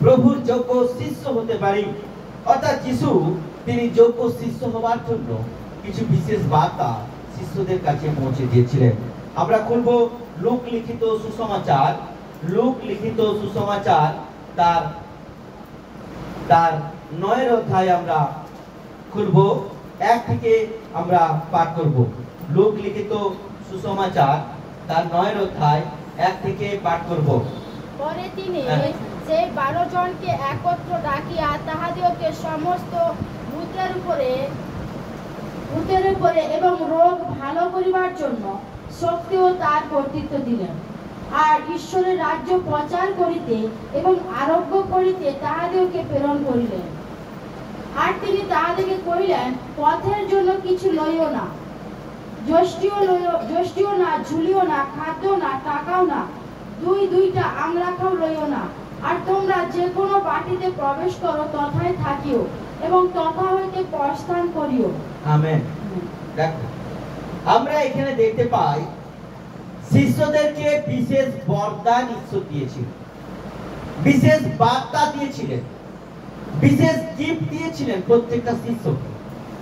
প্রভুর যোগ্য শিষ্য হতে পারি। অর্থাৎ যিশু তিনি যোগ্য শিষ্য হওয়ার জন্য কিছু বিশেষ বার্তা শিষ্যদের কাছে পৌঁছে দিয়েছিলেন। আমরা খুলব লুক লিখিত সুসমাচার, লুক লিখিত সুসমাচার তার 9 অধ্যায় আমরা খুলব, 1 থেকে আমরা পাঠ করব। লুক লিখিত সুসমাচার তার 9 অধ্যায় 1 থেকে পাঠ করব। পরে তিনি সেই 12 জনকে একত্র ডাকিয়া তাহাদিওকে সমস্ত ভূতের উপরে এবং রোগ ভালো করিবার জন্য শক্তি ও তার কর্তৃত্ব দিলেন। আর ঈশ্বরের রাজ্য প্রচার করিতে এবং আরোগ্য করিতে তাহাদিওকে প্রেরণ করিলেন। আর তিনি তাহাদিওকে কহিলেন, পথের জন্য কিছু লইও না, যষ্টিও না, ঝুলিও না, খাদ্য না, টাকাও না, দুইটা আংরাখাও লইও না। আর তোমরা যে কোনো বাটিতে প্রবেশ করো তথায় থাকিও এবং তথা হইতে প্রস্থান করিও। আমেন। দেখো, আমরা এখানে দেখতে পাই শিষ্যদেরকে বিশেষ বরদান ঈশ্বর দিয়েছিলেন, বিশেষ বার্তা দিয়েছিলেন, বিশেষ গিফট দিয়েছিলেন প্রত্যেকটা শিষ্যকে।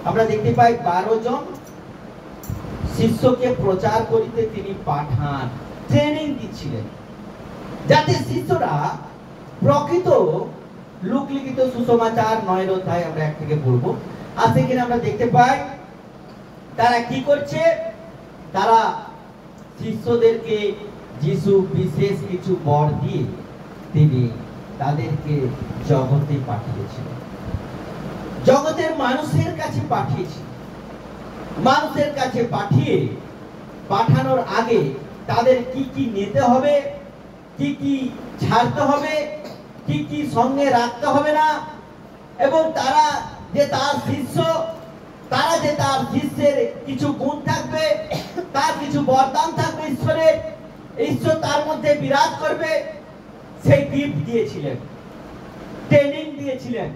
আমরা দেখতে পাই 12 জন শিষ্যকে প্রচার করিতে তিনি পাঠান, ট্রেনিং দিচ্ছিলেন, যাতে শিষ্যরা প্রকৃত লুক লিখিত সুসমাচার 9 অধ্যায় আমরা 1 থেকে পড়ব। আর সেখানে আমরা দেখতে পাই তারা কি করছে। তারা শিষ্যদেরকে যিশু বিশেষ কিছু বর দিয়ে তিনি তাদেরকে জগতে পাঠিয়েছিলেন, জগতের মানুষের কাছে পাঠিয়েছিলেন। মানুষের কাছে পাঠানোর আগে তাদের কি কি নিতে হবে, কি কি ছাড়তে হবে, কি কি সঙ্গে রাখতে হবে না, এবং তারা যে তার শিষ্য, তারা যে তার শিষ্যের কিছু গুণ থাকবে, তার কিছু বরদান থাকবে ঈশ্বরের, ঈশ্বর তার মধ্যে বিরাজ করবে, সেই গিফট দিয়েছিলেন, ট্রেনিং দিয়েছিলেন।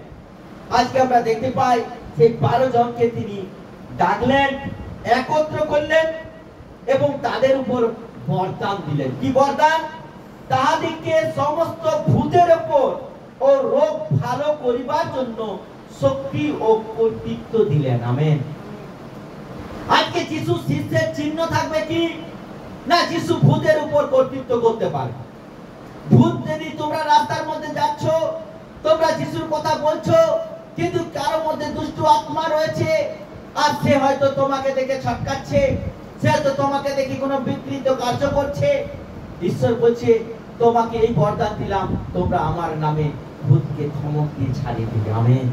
আজকে আমরা দেখতে পাই সেই 12 জনকে তিনি ডাকলেন, একত্র করলেন এবং তাদের উপর বরদান দিলেন। কি বরদান? তাহাদিকে সমস্ত ভূতের উপর ও রোগ ভালো করিবার জন্য শক্তি ও কর্তৃত্ব দিলেন। আমেন। আজকে যিশু শিষ্যের চিহ্ন থাকবে কি না, যিশু ভূতের উপর কর্তৃত্ব করতে পারে। ভূত যদি তোমরা রাস্তার মধ্যে যাচ্ছ, তোমরা যিশুর কথা বলছো, কিন্তু কারো মধ্যে দুষ্ট আত্মা রয়েছে, আর সে হয়তো তোমাকে দেখে ছটকাচ্ছে, সে হয়তো তোমাকে দেখে কোনো বিকৃত কার্য করছে, ঈশ্বর বলছে তোমাকে এই বরদান দিলাম, তোমরা আমার নামে ভূতকে ধমক দিয়ে ছাড়িয়ে দিবে। আমেন।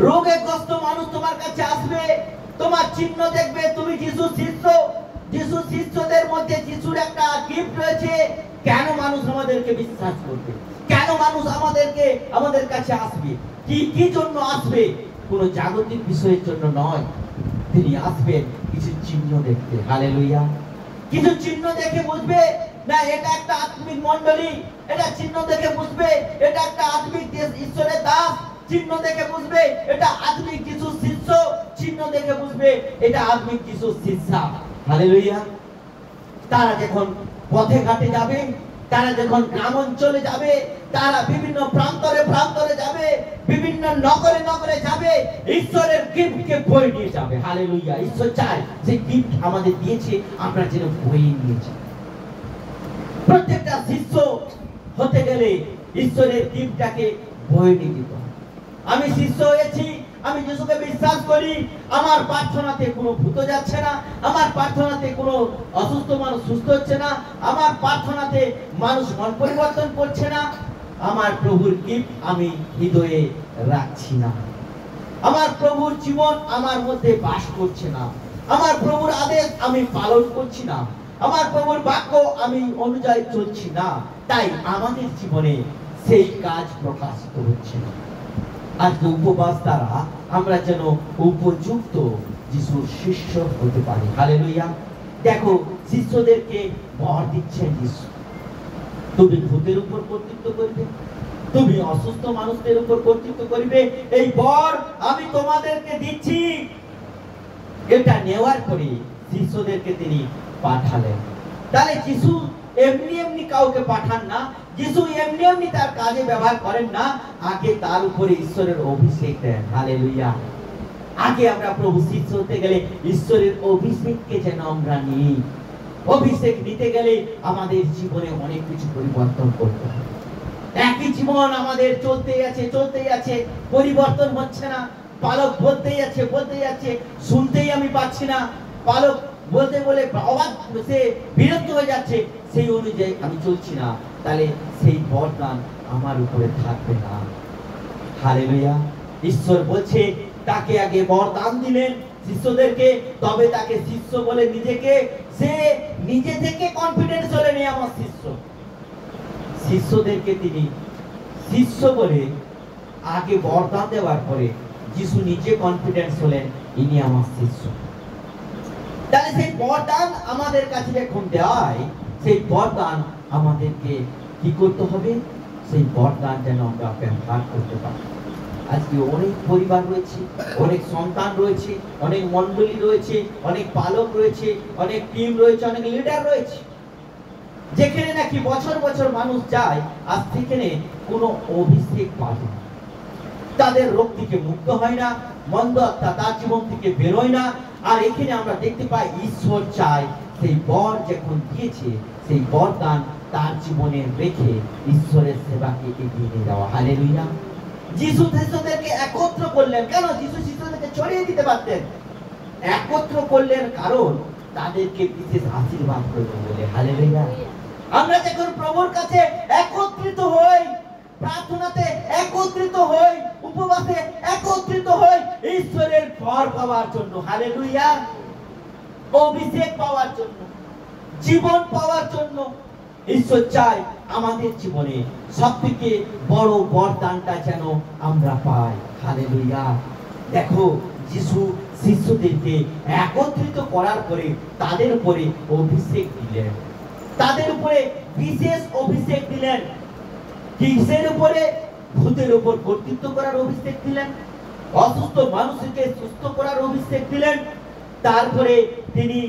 রোগে গ্রস্ত মানুষ তোমার কাছে আসবে, তোমার চিহ্ন দেখবে তুমি যিশুর শিষ্য। যিশুর শিষ্যদের মধ্যে যিশুর একটা গিফট রয়েছে। কেন মানুষ আমাদেরকে বিশ্বাস করবে? কেন মানুষ আমাদের কাছে আসবে? কি জন্য আসবে? কোনো জাগতিক বিষয়ের জন্য নয়, তিনি আসবেন কিছু চিহ্ন দেখতে। হালেলুয়া। কিছু চিহ্ন দেখে বুঝবে না এটা একটা আত্মিক মণ্ডলী, এটা চিহ্ন দেখে বুঝবে এটা একটা আত্মিক ঈশ্বরের দাস, চিহ্ন দেখে বুঝবে এটা আত্মিক কিছু শিষ্য, চিহ্ন দেখে বুঝবে এটা আত্মিক কিছু শিষ্যা। হালেলুয়া। তারা যখন পথে ঘাটে যাবে, তারা যখন গ্রাম অঞ্চলে যাবে, তারা বিভিন্ন প্রান্তরে যাবে, বিভিন্ন নগরে যাবে, ঈশ্বরের গিফটকে বয়ে নিয়ে যাবে। হালেলুয়া। ঈশ্বর চায় যে গিফট আমাদের দিয়েছে আমরা যেন বয়ে নিয়ে যাই। প্রত্যেকটা শিষ্য হতে গেলে ঈশ্বরের গিফটটাকে বয়ে নিয়ে যেতে হবে। আমি শিষ্য হয়েছি, আমি যিশুকে বিশ্বাস করি, আমার প্রার্থনাতে কোনো ভূত যাচ্ছে না, আমার প্রার্থনাতে কোনো অসুস্থ মানুষ সুস্থ হচ্ছে না, আমার প্রার্থনাতে মানুষ মন পরিবর্তন করছে না, আমার প্রভুর গিফট আমি হৃদয়ে রাখছি না, আমার প্রভুর জীবন আমার মধ্যে বাস করছে না, আমার প্রভুর আদেশ আমি পালন করছি না, আমার প্রভুর বাক্য আমি অনুযায়ী চলছি না, তাই আমাদের জীবনে সেই কাজ প্রকাশিত হচ্ছে না। আজকে উপবাস দ্বারা আমরা যেন উপযুক্ত যিশুর শিষ্য হতে পারি। হালেলুয়া। দেখো, শিষ্যদেরকে বর দিচ্ছেন যিশু। তুমি ভূতের উপর কর্তৃত্ব করবে, তুমি অসুস্থ মানুষদের উপর কর্তৃত্ব করবে, এই বর আমি তোমাদেরকে দিচ্ছি। এটা নেওয়ার পরে শিষ্যদেরকে তিনি পাঠালেন। তাহলে যিশু এমনি এমনি কাউকে পাঠান না, যিশু এমনি এমনি তার কাজে ব্যবহার করেন না, আগে তার উপরে ঈশ্বরের অভিষেক দেন। হালেলুয়া। আগে আমরা প্রভু শিষ্য হতে গেলে ঈশ্বরের অভিষেককে যেন আমরা নিই। অভিষেক নিতে গেলে আমাদের জীবনে অনেক কিছু পরিবর্তন করতে হবে। একই জীবন আমাদের চলতেই আছে, পরিবর্তন হচ্ছে না। পালক বলতেই আছে, শুনতেই আমি পাচ্ছি না। পালক বলতে বলে অবাক, সে বিরক্ত হয়ে যাচ্ছে, সেই অনুযায়ী আমি চলছি না, তাহলে সেই বরদান আমার উপরে থাকবে না। হালেলুয়া। ঈশ্বর বলছে তাকে আগে বরদান দিলেন শিষ্যদেরকে, তবে তাকে শিষ্য বলে নিজেকে, সে নিজে থেকে কনফিডেন্স হলেন এই আমার শিষ্য। শিষ্যদেরকে তিনি শিষ্য বলে আগে বরদান দেওয়ার পরে যিশু নিজে কনফিডেন্স হলেন ইনি আমার শিষ্য। তাহলে সেই বরদান আমাদের কাছে যখন দেয়, সেই বরদান আমাদেরকে কি করতে হবে? সেই বরদান যেন আমরা ব্যবহার করতে পারি। আজকে অনেক পরিবার রয়েছে, অনেক সন্তান রয়েছে, অনেক মণ্ডলী রয়েছে, অনেক পালক রয়েছে, অনেক টিম রয়েছে, অনেক লিডার রয়েছে, যেখানে নাকি বছর বছর মানুষ যায়, আর সেখানে কোনো অভিষেক পায় না। তাদের রোগ থেকে মুক্ত হয় না, মন্দ আত্মা তার জীবন থেকে বেরোয় না। আর এখানে আমরা দেখতে পাই ঈশ্বর চায় সেই বর যখন দিয়েছে, সেই বরদান তার জীবনে রেখে ঈশ্বরের সেবাকে এগিয়ে নিয়ে যাওয়া। হালেলুয়া। যিশু শিষ্যদেরকে একত্র করলেন কেন? যিশু শিষ্যদেরকে ছড়িয়ে দিতে পারতেন। একত্র করলেন কারণ তাদেরকে বিশেষ আশীর্বাদ করবেন বলে। হালেলুয়া। আমরা যখন প্রভুর কাছে একত্রিত হই, প্রার্থনাতে একত্রিত হই, উপবাসে একত্রিত হই, ঈশ্বরের বর পাওয়ার জন্য। হালেলুয়া। অভিষেক পাওয়ার জন্য, জীবন পাওয়ার জন্য। ঈশ্বর চায় আমাদের জীবনে সবথেকে বড় বরদানটা যেন আমরা পাই। হালেলুয়া। দেখো, যিশু শিষ্যদেরকে একত্রিত করার পরে তাদের উপরে অভিষেক দিলেন, তাদের উপরে বিশেষ অভিষেক দিলেন। কিসের উপরে? ভূতের উপর কর্তৃত্ব করার অভিষেক দিলেন, অসুস্থ মানুষকে সুস্থ করার অভিষেক দিলেন, তারপরে তিনি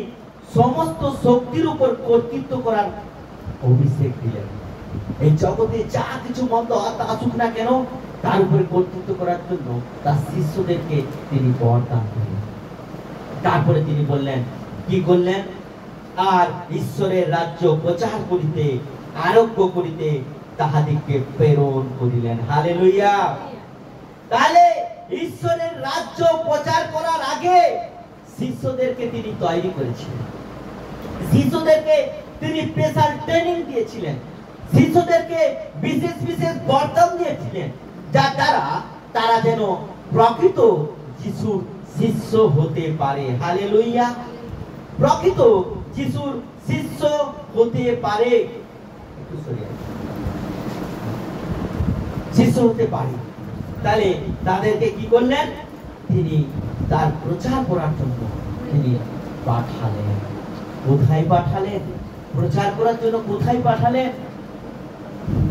সমস্ত শক্তির উপর কর্তৃত্ব করার অভিষেক দিলেন। এই জগতে যা কিছু মন্দ আত্মা আসুক না কেন, তার উপরে কর্তৃত্ব করার জন্য তার শিষ্যদেরকে তিনি বরদান দিলেন। তারপরে তিনি বললেন, কি করলেন? আর ঈশ্বরের রাজ্য প্রচার করিতে, আরোগ্য করিতে তাহাদিগকে প্রেরণ করিলেন। হালেলুয়া। তাহলে ঈশ্বরের রাজ্য প্রচার করার আগে শিষ্যদেরকে তিনি তৈরি করেছিলেন, শিষ্যদেরকে তিনি স্পেশাল ট্রেনিং দিয়েছিলেন, শিষ্যদেরকে বিশেষ বিশেষ বরদান দিয়েছিলেন, যা দ্বারা তারা যেন প্রকৃত যিশুর শিষ্য হতে পারে। হালেলুয়া। প্রকৃত যিশুর শিষ্য হতে পারে, শিষ্য হতে পারে। তাহলে তাদেরকে কি করলেন? তিনি তার প্রচার করার জন্য তিনি পাঠালেন। কোথায় পাঠালেন? প্রচার করার জন্য কোথায় পাঠালেন?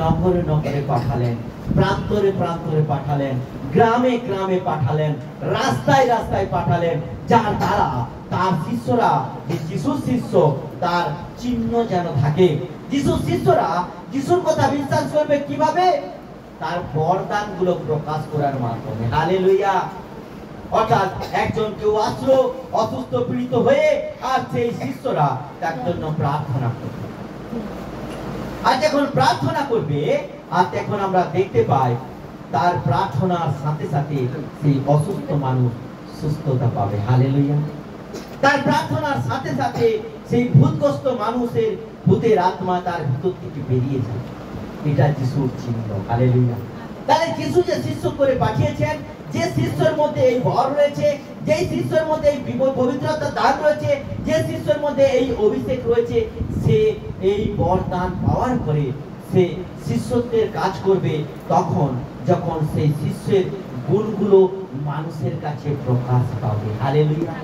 নগরে নগরে পাঠালেন, প্রান্তরে প্রান্তরে পাঠালেন, গ্রামে গ্রামে পাঠালেন, রাস্তায় রাস্তায় পাঠালেন, যার দ্বারা তার শিষ্যরা, যে যিশুর শিষ্য, তার চিহ্ন যেন থাকে। যিশুর শিষ্যরা যিশুর কথা বিশ্বাস করবে কিভাবে? তার বরদান গুলো প্রকাশ করার মাধ্যমে। হালেলুয়া। অর্থাৎ একজন কেউ আসলো অসুস্থ পীড়িত হয়ে, আর সেই শিষ্যরা তার জন্য প্রার্থনা করবে। আর যখন প্রার্থনা করবে, আর তখন আমরা দেখতে পাই তার প্রার্থনার সাথে সাথে সেই অসুস্থ মানুষ সুস্থতা পাবে। হালেলুয়া। তার প্রার্থনার সাথে সাথে সেই ভূতগ্রস্ত মানুষের ভূতের আত্মা তার ভিতর থেকে বেরিয়ে যায়। এটা যিশুর চিহ্ন। হালেলুয়া। তাহলে যিশু যে শিষ্য করে পাঠিয়েছেন, যে শিষ্যের মধ্যে এই বর রয়েছে, যে শিষ্যের মধ্যে এই পবিত্রতার দান রয়েছে, যে শিষ্যের মধ্যে এই অভিষেক রয়েছে, সে এই বরদান পাওয়ার পরে সে শিষ্যত্বের কাজ করবে তখন যখন সেই শিষ্যের গুণগুলো মানুষের কাছে প্রকাশ পাবে। হালেলুয়া।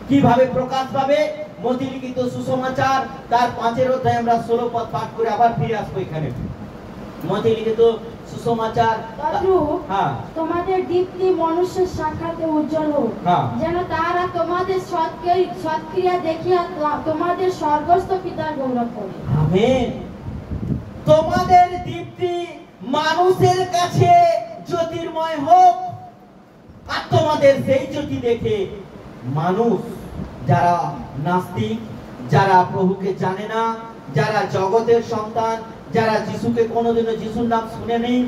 কিভাবে প্রকাশ পাবে? মথি লিখিত সুসমাচার তার 5 অধ্যায় আমরা 16 পদ পাঠ করে আবার ফিরে আসবো এখানে। মথি লিখিত সুসমাচার। তদ্রূপ হ্যাঁ তোমাদের দীপ্তি মনুষ্যের সাক্ষাতে উজ্জ্বল হোক, হ্যাঁ যেন তারা তোমাদের সৎক্রিয়া দেখিয়া তোমাদের স্বর্গস্থ পিতার গৌরব করে। আমেন। তোমাদের দীপ্তি মানুষের কাছে জ্যোতির্ময় হোক, আর তোমাদের সেই জ্যোতি দেখে মানুষ যারা নাস্তিক, যারা প্রভুকে জানে না, যারা জগতের সন্তান, যারা যিশুকে কোনোদিনও যিশুর নাম শুনে নেই,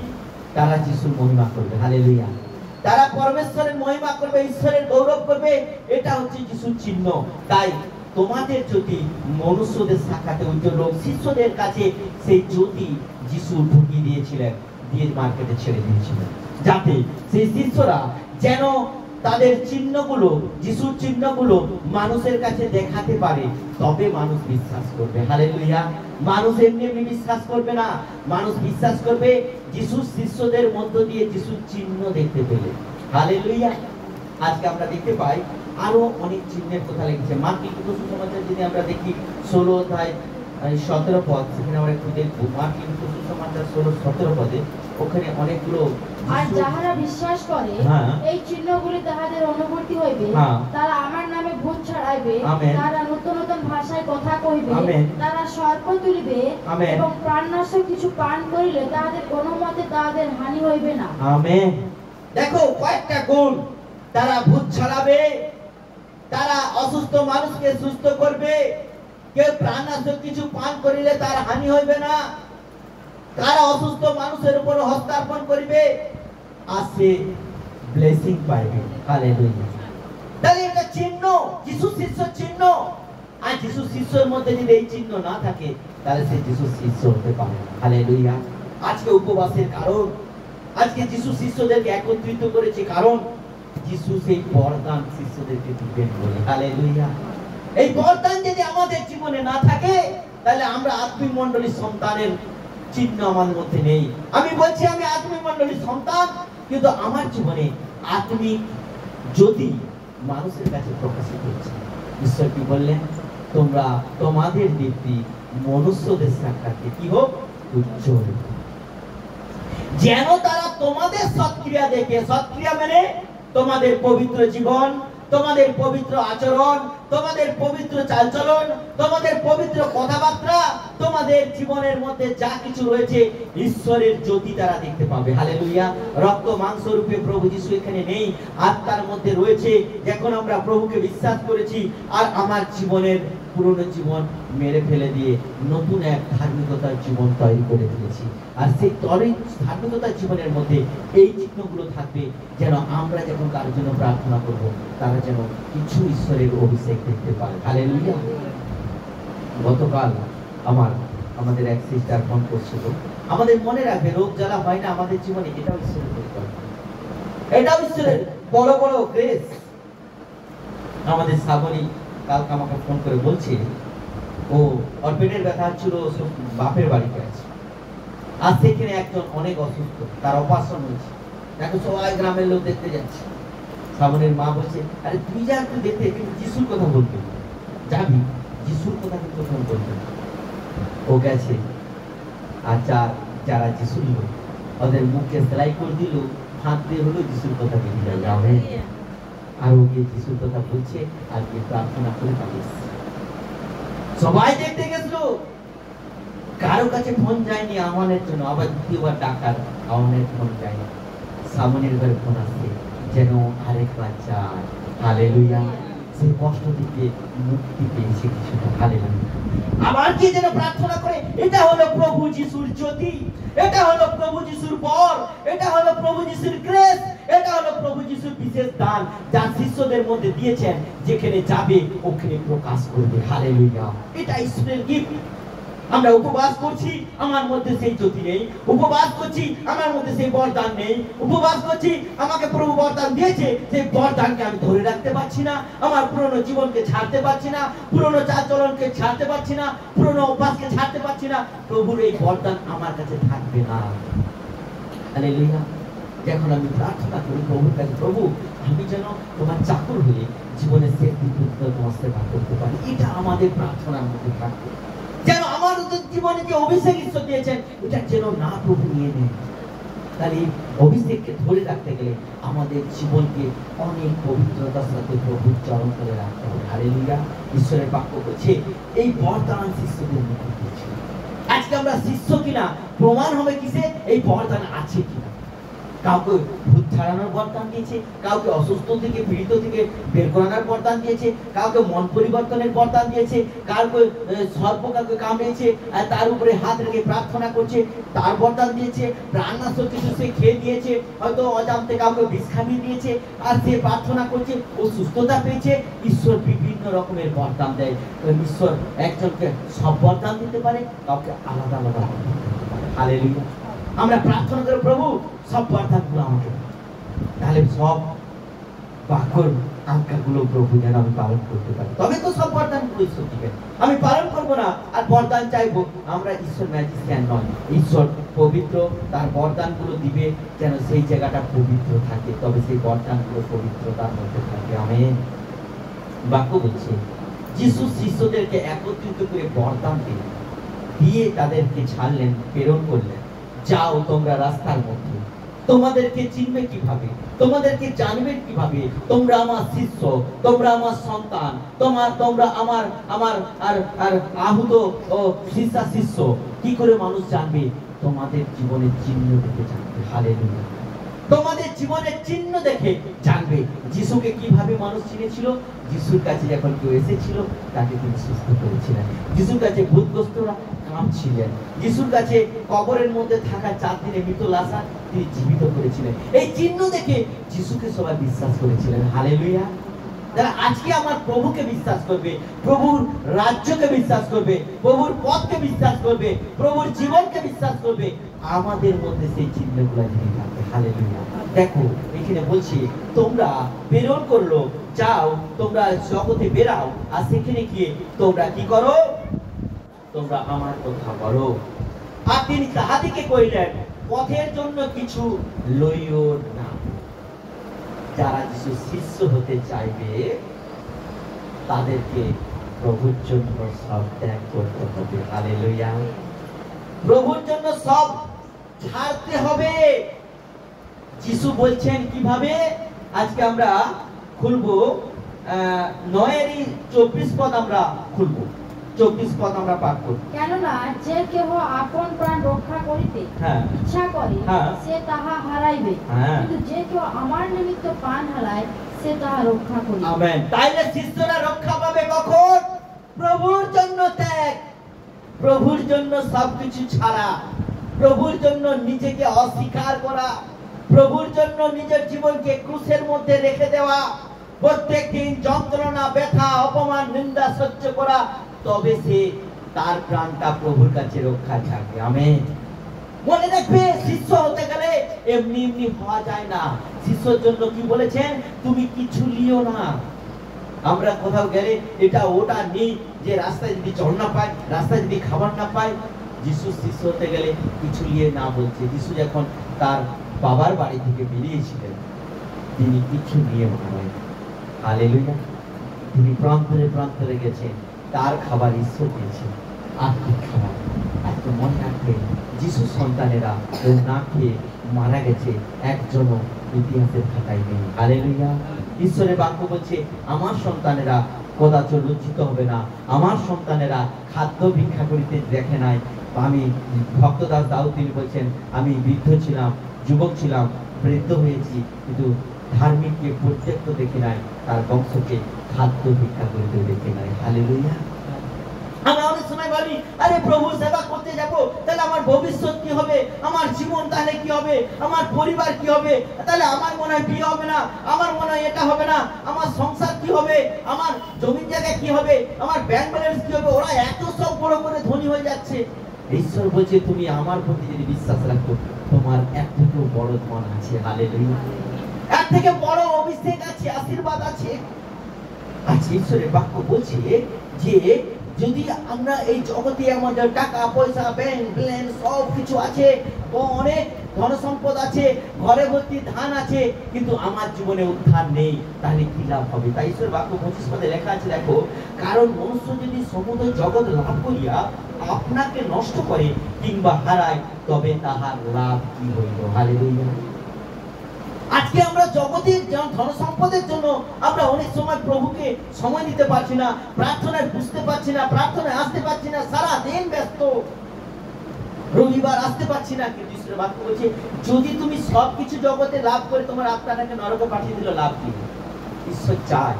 তারা যিশুর মহিমা করবে। হালেলুয়া। তারা পরমেশ্বরের মহিমা করবে, ঈশ্বরের গৌরব করবে। এটা হচ্ছে যিশুর চিহ্ন। তাই তোমাদের জ্যোতি মনুষ্যদের সাক্ষাতে উজ্জ্বল হোক। শিষ্যদের কাছে সেই জ্যোতি যিশু ঢুকিয়ে দিয়েছিলেন, দিয়ে মার্কেটে ছেড়ে দিয়েছিলেন, যাতে সেই শিষ্যরা যেন তাদের চিহ্নগুলো, যিশুর চিহ্নগুলো মানুষের কাছে দেখাতে পারে, তবে মানুষ বিশ্বাস করবে। হালেলুয়া। মানুষ এমনি এমনি বিশ্বাস করবে না, মানুষ বিশ্বাস করবে যিশুর শিষ্যদের মধ্য দিয়ে যিশুর চিহ্ন দেখতে পেলে। হালেলুয়া। আজকে আমরা দেখতে পাই আরো অনেক চিহ্নের কথা লিখেছে। মার্কিন সুসমাচার যদি আমরা দেখি 16 অধ্যায় 17 পদ, সেখানে আমরা একটু দেখবো। মার্কিন সুসমাচার 16-17 পদে ওখানে অনেকগুলো আর যাহারা বিশ্বাস করে এই চিহ্নগুলি তাহাদের অনুভূতি হইবে, তারা আমার নামে ভূত ছাড়াইবে, তারা নতুন নতুন ভাষায় কথা কইবে, তারা সর্প তুলিবে এবং প্রাণনাশক কিছু পান করিলে তাহাদের কোনো মতে তাহাদের হানি হইবে না। আমেন। দেখো কয়েকটা গুণ। তারা ভূত ছাড়াবে, তারা অসুস্থ মানুষকে সুস্থ করবে, কেউ প্রাণনাশক কিছু পান করিলে তার হানি হইবে না, তারা অসুস্থ মানুষের উপর হস্তার্পণ করিবে, আর সে ব্লেসিং পাইবে। হালেলুয়া। তাহলে এটা চিহ্ন, যিশু শিষ্য চিহ্ন। আর যিশু শিষ্যের মধ্যে যদি এই চিহ্ন না থাকে, তাহলে সে যিশু শিষ্য হতে পারে না। হালেলুয়া। আজকে উপবাসের কারণ, আজকে যিশু শিষ্যদেরকে একত্রিত করেছে কারণ যিশু সেই বরদান শিষ্যদেরকে দিবেন বলে। হালেলুয়া। এই বরদান যদি আমাদের জীবনে না থাকে, তাহলে আমরা আত্মিক মণ্ডলীর সন্তানের চিহ্ন আমাদের মধ্যে নেই। আমি বলছি আমি আত্মিক মণ্ডলীর সন্তান, কিন্তু আমার জীবনে আত্মিক জ্যোতি মানুষের কাছে প্রকাশিত হচ্ছে। ঈশ্বর কি বললেন? তোমরা তোমাদের দীপ্তি মনুষ্যদের সাক্ষাতে কি হোক? উজ্জ্বল, যেন তারা তোমাদের সৎক্রিয়া দেখে। সৎক্রিয়া মানে তোমাদের পবিত্র জীবন, তোমাদের পবিত্র আচরণ, তোমাদের পবিত্র চালচলন, তোমাদের পবিত্র কথাবার্তা, তোমাদের জীবনের মধ্যে যা কিছু রয়েছে, ঈশ্বরের জ্যোতি তারা দেখতে পাবে। হালেলুয়া। রক্ত মাংস রূপে প্রভু যিশু এখানে নেই, আত্মার মধ্যে রয়েছে। যখন আমরা প্রভুকে বিশ্বাস করেছি, আর আমার জীবনের পুরনো জীবন মেরে ফেলে দিয়ে নতুন এক ধার্মিকতার জীবন তৈরি করে দিয়েছি। আর সেই ধার্মিকতার জীবনের মধ্যে এই চিহ্নগুলো থাকবে, যেন আমরা যখন তার জন্য প্রার্থনা করব, তারা যেন কিছু ঈশ্বরের অভিষেক দেখতে পারে। হালেলুয়া। গতকাল আমাদের এক সিস্টার ফোন করছিল। আমাদের মনে রাখবে, রোগ জ্বালা হয় না আমাদের জীবনে, এটাও ঈশ্বরের পরিকল্পনা, এটাও ঈশ্বরের বড় বড় গ্রেস। আমাদের শ্রাবণী কালকে আমাকে ফোন করে বলছে, ও ওর পেটের ব্যথা ছিল, বাপের বাড়িতে আছে, আর সেখানে একজন অনেক অসুস্থ, তার অপারেশন হয়েছে, এখন সবাই গ্রামের লোক দেখতে যাচ্ছে। শ্রাবণীর মা বলছে, আরে তুই যা একটু দেখতে, কিন্তু যিশুর কথা বলবি, যাবি, যিশুর কথা কিন্তু ফোন করবি। ও গেছে, আর যারা যিশুর লোক, ওদের মুখে সেলাই করে দিল, হাত দিয়ে হলো যিশুর কথা বেরিয়ে যাবে। আর ও গিয়ে যিশুর কথা বলছে, আর গিয়ে প্রার্থনা করে পাঠিয়েছে। সবাই দেখতে গেছিল, কারো কাছে ফোন যায়নি আমানের জন্য। আবার দ্বিতীয়বার ডাকার, আমানের ফোন যায়নি। শ্রাবণীর ঘরে ফোন আসছে, যেন আরেক বাচ্চা। হালেলুয়া। সেই কষ্ট থেকে মুক্তি পেয়েছে কিছুটা। হালেলুয়া। আবার কি যেন প্রার্থনা করে, এটা হলো প্রভু যিশুর জ্যোতি, এটা হলো প্রভু যিশুর বর, এটা হলো প্রভু যিশুর গ্রেস, এটা হলো প্রভু যিশুর বিশেষ দান, যা শিষ্যদের মধ্যে দিয়েছেন, যেখানে যাবে ওখানে প্রকাশ করবে। হালেলুয়া। এটা ঈশ্বরের গিফট। আমরা উপবাস করছি, আমার মধ্যে সেই জ্যোতি নেই। উপবাস করছি, আমার মধ্যে সেই বরদান নেই। উপবাস করছি, আমাকে প্রভু বরদান দিয়েছে, সেই বরদানকে আমি ধরে রাখতে পারছি না। আমার পুরনো জীবনকে ছাড়তে পারছি না, পুরনো চালচলনকে ছাড়তে পারছি না, পুরনো অভ্যাসকে ছাড়তে পারছি না। প্রভুর এই বরদান আমার কাছে থাকবে না। হালেলুয়া। যখন আমি প্রার্থনা করি প্রভুর কাছে, প্রভু আমি যেন তোমার চাকর হয়ে জীবনের শেষ দিকগুলো তোমার সেবা করতে পারি, এটা আমাদের প্রার্থনার মধ্যে থাকবে। যেন আমার জীবনে যে অভিষেক ঈশ্বর দিয়েছেন, এটা যেন না প্রভু নিয়ে নেন। তাহলে এই অভিষেককে ধরে রাখতে গেলে আমাদের জীবনকে অনেক পবিত্রতার সাথে প্রভুর চরণ করে রাখতে হবে। হালেলুয়া। ঈশ্বরের বাক্য বলছে এই বরদান শিষ্যদের মধ্যে দিয়েছিল। আজকে আমরা শিষ্য কিনা প্রমাণ হবে কিসে? এই বরদান আছে কিনা। কাউকে ভূত ছাড়ানোর বরদান দিয়েছে, কাউকে অসুস্থ থেকে পীড়িত থেকে বের করানোর বরদান দিয়েছে, কাউকে মন পরিবর্তনের বরদান দিয়েছে, কাউকে সর্প কাউকে কামড়েছে আর তার উপরে হাত রেখে প্রার্থনা করছে তার বরদান দিয়েছে, প্রাণনাশক কিছু সে খেয়ে দিয়েছে, হয়তো অজান্তে কাউকে বিষ খাইয়ে দিয়েছে আর সে প্রার্থনা করছে ও সুস্থতা পেয়েছে। ঈশ্বর বিভিন্ন রকমের বরদান দেয়। ঈশ্বর একজনকে সব বরদান দিতে পারে, কাউকে আলাদা আলাদা বরদান দিতে পারে। হালেলুয়া। আমরা প্রার্থনা করে প্রভু সব বরদানগুলো আমাকে, তাহলে সব বাক্যর আজ্ঞাগুলো প্রভু যেন আমি পালন করতে পারি, তবে তো সব বরদানগুলো ঈশ্বর দিবেন। আমি পালন করবো না আর বরদান চাইবো, আমরা ঈশ্বর ম্যাজিশিয়ান নয়। ঈশ্বর পবিত্র, তার বরদানগুলো দিবে যেন সেই জায়গাটা পবিত্র থাকে, তবে সেই বরদানগুলো পবিত্রতার মধ্যে থাকে। আমেন। বাক্য বলছে যিশু শিষ্যদেরকে একত্রিত করে বরদান দিয়ে তাদেরকে ছাড়লেন, প্রেরণ করলেন, যাও তোমরা রাস্তার মধ্যে, তোমাদেরকে চিনবে কিভাবে, তোমাদেরকে জানবে কিভাবে তোমরা আমার শিষ্য, তোমরা আমার সন্তান, তোমরা আমার আমার আর আর আহুত ও শিষ্য। কি করে মানুষ জানবে? তোমাদের জীবনের চিহ্ন দেখে জানবে। হালেলুয়া। তোমাদের জীবনের চিহ্ন দেখে জানবে। যিশুকে কিভাবে মানুষ চিনেছিল? যিশুর কাছে যখন কেউ এসেছিল তাকে তিনি সুস্থ করেছিলেন। যিশুর কাছে ভূতগ্রস্তরা কাঁপছিলেন। যিশুর কাছে কবরের মধ্যে থাকা 4 দিনের মৃত লাশা তিনি জীবিত করেছিলেন। এই চিহ্ন দেখে যিশুকে সবাই বিশ্বাস করেছিলেন। হালেলুয়া। যারা আজকে আমার প্রভুকে বিশ্বাস করবে, প্রভুর রাজ্যকে বিশ্বাস করবে, প্রভুর পথকে বিশ্বাস করবে, প্রভুর জীবনকে বিশ্বাস করবে, আমাদের মধ্যে সেই চিহ্নগুলো লেগে থাকবে। হালেলুয়া। দেখো এখানে বলছি তোমরা প্রেরণ করলো, যাও তোমরা জগতে বেরাও আর সেখানে গিয়ে তোমরা কি করো? তোমরা আমার কথা বলো। আর তিনি তাহাদিকে কইলেন, পথের জন্য কিছু লইও না। যারা যিশু শিষ্য হতে চাইবে তাদেরকে প্রভুর জন্য সব ত্যাগ করতে হবে। হালেলুয়া। প্রভুর জন্য সব ছাড়তে হবে। যিশু বলছেন কিভাবে? আজকে আমরা খুলবো 9:24 পদ আমরা খুলবো। 24 পদ আমরা পাঠ করব। কেননা যে কেহ আপন প্রাণ রক্ষা করিতে ইচ্ছা করে সে তাহা হারাইবে, কিন্তু যে কেউ আমার নিমিত্ত প্রাণ হারায় সে তাহা রক্ষা করিবে। আমেন। তাইলে শিষ্যরা রক্ষা পাবে কখন? প্রভুর জন্য ত্যাগ, প্রভুর জন্য সবকিছু ছাড়া, প্রভুর জন্য নিজেকে অস্বীকার করা, প্রভুর জন্য নিজের জীবনকে ক্রুশের মধ্যে রেখে দেওয়া, প্রত্যেক দিন যন্ত্রণা, ব্যথা, অপমান, নিন্দা সহ্য করা, তবে সে তার প্রাণটা প্রভুর কাছে রক্ষা থাকবে। আমেন। মনে রাখবে শিষ্য হতে গেলে এমনি এমনি হওয়া যায় না। শিষ্যর জন্য কি বলেছেন? তুমি কিছু লিও না। আমরা কোথাও গেলে এটা ওটা নেই, যে রাস্তায় যদি জল না পাই, রাস্তায় যদি খাবার না পাই। যিশু শিষ্য হতে গেলে কিছু নিয়ে না বলছে। যিশু যখন তার বাবার বাড়ি থেকে বেরিয়েছিলেন তিনি কিছু নিয়ে ভাবেন। হালেলুয়া। তিনি প্রান্তরে প্রান্তরে গেছেন, তার খাবার ঈশ্বর দিয়েছেন, আত্মিক খাবার। এত মনে রাখবে যিশু সন্তানেরা কেউ না খেয়ে মারা গেছে, একজনও ইতিহাসের খাতায় নেই। হালেলুয়া। ঈশ্বরের বাক্য বলছে আমার সন্তানেরা কদাচ লজ্জিত হবে না, আমার সন্তানেরা খাদ্য ভিক্ষা করিতে দেখে নাই। আমি ভক্তদাস দাউদ তিনি বলছেন, আমি বৃদ্ধ ছিলাম, যুবক ছিলাম, বৃদ্ধ হয়েছি, কিন্তু ধার্মিককে পরিত্যক্ত দেখি নাই, তার বংশকে খাদ্য ভিক্ষা করিতে দেখি নাই। হালেলুয়া। আমরা অনেক সময় বলি আরে প্রভু সেবা করতে যাব, তাহলে আমার ভবিষ্যৎ কি হবে, আমার জীবন তাহলে কি হবে, আমার পরিবার কি হবে, তাহলে আমার মনে হয় বিয়ে হবে না, আমার মনে হয় এটা হবে না, আমার সংসার কি হবে, আমার জমির জায়গা কি হবে, আমার ব্যাংক ব্যালেন্স কি হবে। ওরা এত সব বড় করে ধনী হয়ে যাচ্ছে। ঈশ্বর বলছে তুমি আমার প্রতি যদি বিশ্বাস রাখো, তোমার এর থেকে বড় ধন আছে। হালেলুয়া। এর থেকে বড় অভিষেক আছে, আশীর্বাদ আছে। আজকে ঈশ্বরের বাক্য বলছে যে যদি আমরা এই জগতে আমাদের টাকা পয়সা, ব্যাংক ব্যালেন্স সব কিছু আছে, অনেক ধন সম্পদ আছে, ঘরে ভর্তি ধান আছে, কিন্তু আমার জীবনে উদ্ধার নেই, তাহলে কি লাভ হবে? তাই ঈশ্বরের বাক্য 25 পদে লেখা আছে, দেখো, কারণ মনুষ্য যদি সমুদ্র জগৎ লাভ করিয়া আপনাকে নষ্ট করে কিংবা হারায়, তবে তাহার লাভ কি হইল? হালেলুয়া। আজকে আমরা জগতের ধন সম্পদের জন্য আমরা অনেক সময় প্রভুকে সময় দিতে পারছি না, প্রার্থনায় বুঝতে পারছি না, প্রার্থনায় আসতে পারছি না, সারা দিন ব্যস্ত, রবিবার আসতে পারছি না। কিন্তু ঈশ্বরের বাক্য বলছে, যদি তুমি সবকিছু জগতে লাভ করে তোমার আত্মাটাকে নরকে পাঠিয়ে দিল, লাভ কি? ঈশ্বর চায়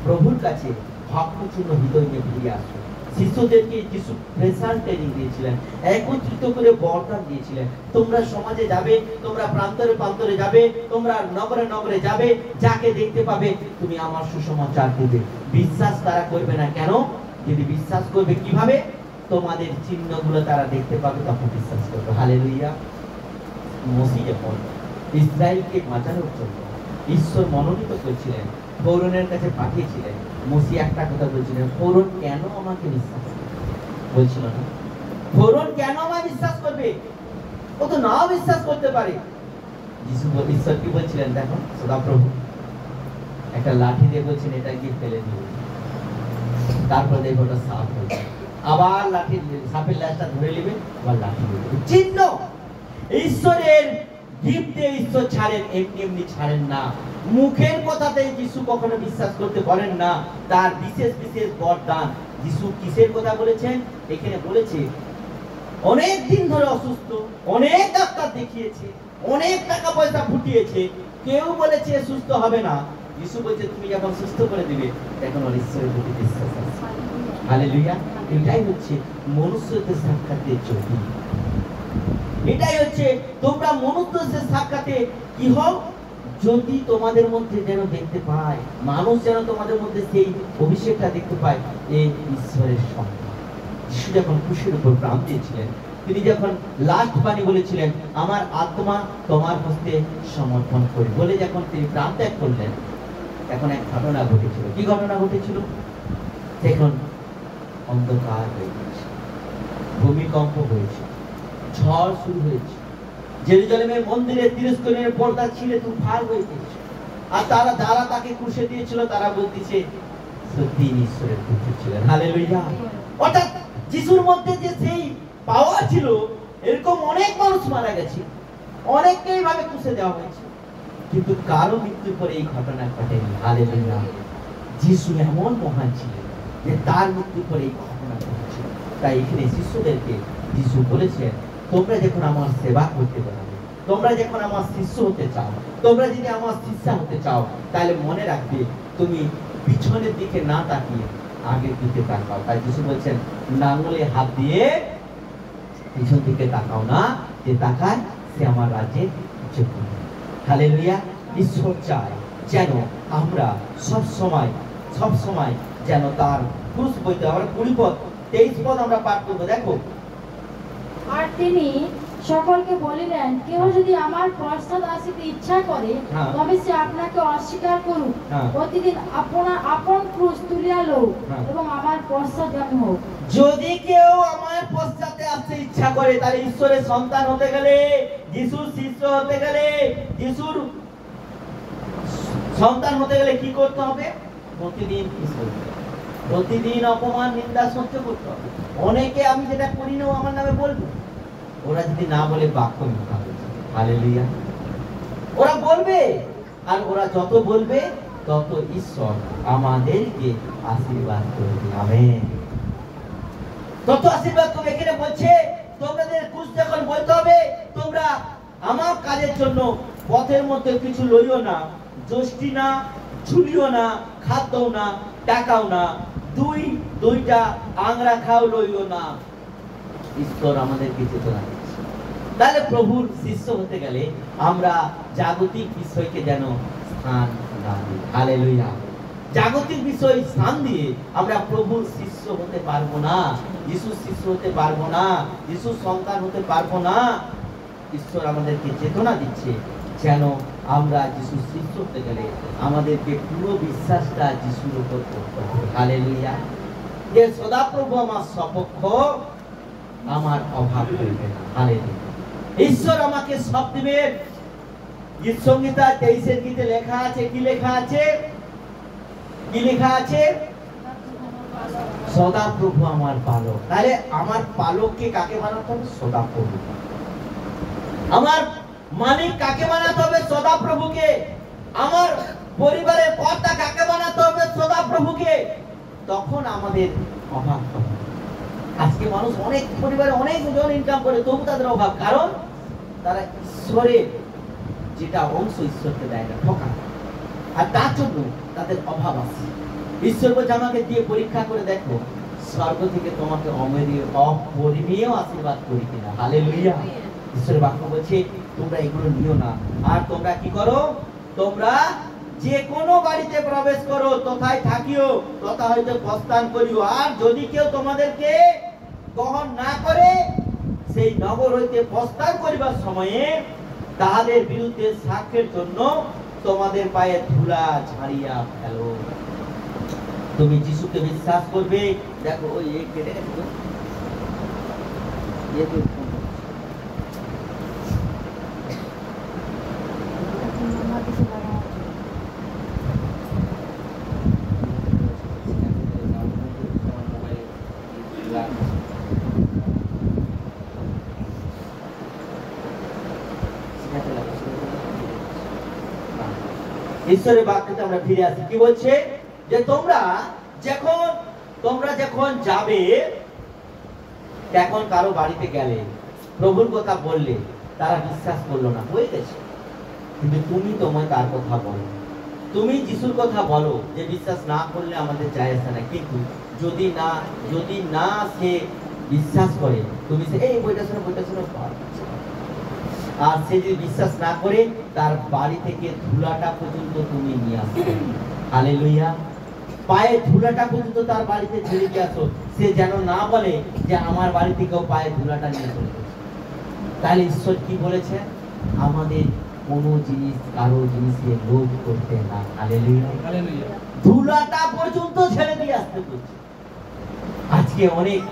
প্রভুর কাছে ভক্তপূর্ণ হৃদয় নিয়ে ফিরে আসো। শিশুদেরকে যিশু প্রেসার ট্রেনিং দিয়েছিলেন, একত্রিত করে বরদান দিয়েছিলেন, তোমরা সমাজে যাবে, তোমরা প্রান্তরে প্রান্তরে যাবে, তোমরা নগরে নগরে যাবে, যাকে দেখতে পাবে তুমি আমার সুসমাচার দিবে। বিশ্বাস তারা করবে না, কেন? যদি বিশ্বাস করবে কিভাবে? তোমাদের চিহ্নগুলো তারা দেখতে পাবে, তখন বিশ্বাস করবে। হালেলুয়া। মসি যখন ইসরায়েলকে বাঁচানোর জন্য ঈশ্বর মনোনীত করেছিলেন, ফরৌনের কাছে পাঠিয়েছিলেন, মসি একটা কথা বলছিলেন, ফরৌন কেন আমাকে বিশ্বাস করবে? বলছিল না, ফরৌন কেন আমায় বিশ্বাস করবে? ও তো নাও বিশ্বাস করতে পারে। ঈশ্বর কি বলছিলেন দেখো, সদাপ্রভু একটা লাঠি দিয়ে বলছেন এটা গিয়ে ফেলে দিবে, তারপর দেখো ওটা সাপ হয়ে যাবে, আবার লাঠি সাপের ল্যাজটা ধরে নেবে, আবার লাঠি দেবে। চিহ্ন ঈশ্বরের গিফটে ঈশ্বর ছাড়েন, এমনি এমনি ছাড়েন না। মুখের কথাতে যিশু কখনো বিশ্বাস করতে পারেন না, তার বিশেষ বিশেষ বরদান। যিশু কিসের কথা বলেছেন? এখানে বলেছে অনেক দিন ধরে অসুস্থ, অনেক ডাক্তার দেখিয়েছে, অনেক টাকা পয়সা ফুটিয়েছে, কেউ বলেছে সুস্থ হবে না। যিশু বলছে তুমি যখন সুস্থ করে দিবে, তখন ওর ঈশ্বরের প্রতি বিশ্বাস আছে। হালেলুয়া। এটাই হচ্ছে মনুষ্যদের সাক্ষাতের জ্যোতি। এটাই হচ্ছে তোমরা মনুষ্যদের সাক্ষাতে কি হও? যদি তোমাদের মধ্যে যেন দেখতে পায়, মানুষ যেন তোমাদের মধ্যে সেই অভিষেকটা দেখতে পায়, এই ঈশ্বরের সন্তান। যিশু যখন ক্রুশের উপর প্রাণ দিয়েছিলেন, তিনি যখন লাস্ট বাণী বলেছিলেন, আমার আত্মা তোমার হস্তে সমর্পণ করি বলে যখন তিনি প্রাণ ত্যাগ করলেন, এখন এক ঘটনা ঘটেছিল। কি ঘটনা ঘটেছিল? তখন অন্ধকার হয়ে গেছে, ভূমিকম্প হয়েছে, ঝড় শুরু হয়েছে, জেরুজালেমের মন্দিরের তিরস্কনের পর্দা ছিঁড়ে তুফান হয়ে গেছে। আর তারা যারা তাকে ক্রুশে দিয়েছিল তারা বলতেছে সত্যি ঈশ্বরের পুত্র ছিলেন। হালেলুয়া। অর্থাৎ যিশুর মধ্যে যে সেই পাওয়ার ছিল, এরকম অনেক মানুষ মারা গেছে, অনেককে এইভাবে ক্রুশে দেওয়া হয়েছে, কিন্তু কারো মৃত্যুর পরে এই ঘটনা ঘটেনি। হালেলুয়া। যিশু এমন মহান ছিলেন যে তার মৃত্যুর পরে এই ঘটনা ঘটেছিল। তাই এখানে শিষ্যদেরকে যিশু বলেছেন, তোমরা যখন আমার সেবা করতে পারবে, তোমরা যখন আমার শিষ্য হতে চাও, তোমরা যদি আমার শিষ্যা হতে চাও, তাহলে মনে রাখবে তুমি পিছনের দিকে না তাকিয়ে আগের দিকে তাকাও। তাই যিশু বলছেন, নাঙ্গলে হাত দিয়ে পিছন দিকে তাকাও না, যে তাকায় সে আমার রাজ্যে যোগ্য। হালেলুয়া। ঈশ্বর চায় যেন আমরা সব সময় যেন তার ক্রুশ বইতে। আমরা 20 পদ 23 পদ আমরা পাঠ করবো। দেখো, আর তিনি সকলকে বলিলেন, কেউ যদি আমার পশ্চাৎ আসিতে ইচ্ছা করে, তবে সে আপনাকে অস্বীকার করুক, প্রতিদিন আপন ক্রুশ তুলিয়া লউক এবং আমার পশ্চাৎগামী হোক। যদি কেউ আমার পশ্চাতে আসতে ইচ্ছা করে, তাহলে ঈশ্বরের সন্তান হতে গেলে, যিশুর শিষ্য হতে গেলে, যিশুর সন্তান হতে গেলে কি করতে হবে? প্রতিদিন প্রতিদিন অপমান নিন্দা সহ্য করতে হবে। অনেকে আমি যেটা করি না আমার নামে বলবে, ওরা যদি না বলে বাক্য মিথ্যা হয়েছে। হালেলুয়া। ওরা বলবে, আর ওরা যত বলবে তত ঈশ্বর আমাদেরকে আশীর্বাদ করবে। আমেন। তত আশীর্বাদ করবে। এখানে বলছে তোমাদের ক্রুশ যখন বলতে হবে, তোমরা আমার কাজের জন্য পথের মধ্যে কিছু লইও না, যষ্টি না, ঝুলিও না, খাদ্যও না, টাকাও না, দুইটা আংরা খাও লইও না। ঈশ্বর আমাদেরকে চেতনা দিচ্ছে। তাহলে প্রভুর শিষ্য হতে গেলে আমরা জাগতিক বিষয়কে যেন স্থান না দিই। হালেলুয়া। জাগতিক বিষয় স্থান দিয়ে আমরা প্রভুর শিষ্য হতে পারবো না, যিশুর শিষ্য হতে পারবো না, যিশুর সন্তান হতে পারবো না। ঈশ্বর আমাদেরকে চেতনা দিচ্ছে যেন আমরা যিশুর শিষ্য হতে গেলে আমাদেরকে পুরো বিশ্বাসটা যিশুর উপর করতে হবে। হালেলুয়া। যে সদাপ্রভু আমার সপক্ষ, আমার অভাব হইবে না। হালেলুয়া। ঈশ্বর আমাকে সব দিবেন। গীত সংহিতা 23-এর গীতে লেখা আছে, কি লেখা আছে? কি লেখা আছে? সদাপ্রভু আমার পালক। তাহলে আমার পালককে কাকে বানাতে হবে? সদাপ্রভু। আমার মালিক কাকে বানাতে হবে? সদাপ্রভুকে। আমার পরিবারের কর্তা কাকে বানাতে হবে? সদাপ্রভুকে। তখন আমাদের অভাব হবে। আজকে মানুষ অনেক পরিবারে অনেক জন ইনকাম করে, তবু তাদের অভাব, কারণ তারা ঈশ্বরের যেটা অংশ ঈশ্বরকে দেয় না, ঠকা, আর তার জন্য তাদের অভাব আছে। ঈশ্বর বলছে আমাকে দিয়ে পরীক্ষা করে দেখো স্বর্গ থেকে তোমাকে অপরিমেয় আশীর্বাদ করি কিনা। হালেলুয়া। ঈশ্বরের বাক্য বলছে তোমরা এগুলো নিও না, আর তোমরা কি করো? তোমরা যে কোনো বাড়িতে প্রবেশ করো, তথায় থাকিও, তথা হইতে প্রস্থান করিও। আর যদি কেউ তোমাদেরকে গ্রহণ না করে, সেই নগর হইতে প্রস্থান করিবার সময়ে তাহাদের বিরুদ্ধে সাক্ষ্যের জন্য তোমাদের পায়ে ধুলা ঝাড়িয়া ফেলো। তুমি যিশুকে বিশ্বাস করবে। দেখো ওই কেটে গেছে তো, ঈশ্বরের বাক্যতে আমরা ফিরে আসি। কি বলছে? যে তোমরা যখন যাবে, এখন কারো বাড়িতে গেলে, প্রভুর কথা বললে, তারা বিশ্বাস করলো না, হয়ে গেছে। কিন্তু তুমি তার কথা বলো, তুমি যিশুর কথা বলো, যে বিশ্বাস না করলে আমাদের যায় আসে না। কিন্তু যদি না সে বিশ্বাস করে, তুমি এই বইটা শোনো আর সে যদি বিশ্বাস না করে, তার বাড়ি থেকে ধুলাটা পর্যন্ত তুমি নিয়ে আসো। হালেলুয়া। পায়ে ধুলাটা পর্যন্ত তার বাড়িতে ছেড়ে দিয়ে আসো, সে যেন না বলে যে আমার বাড়ি থেকেও পায়ে ধুলাটা নিয়ে চলে গেছে। তাহলে ঈশ্বর কি বলেছে? আমাদের কোনো জিনিস কারো জিনিসে লোভ করতে না। হালেলুয়া। ধুলাটা পর্যন্ত ছেড়ে দিয়ে আসতে বলছে। আজকে অনেক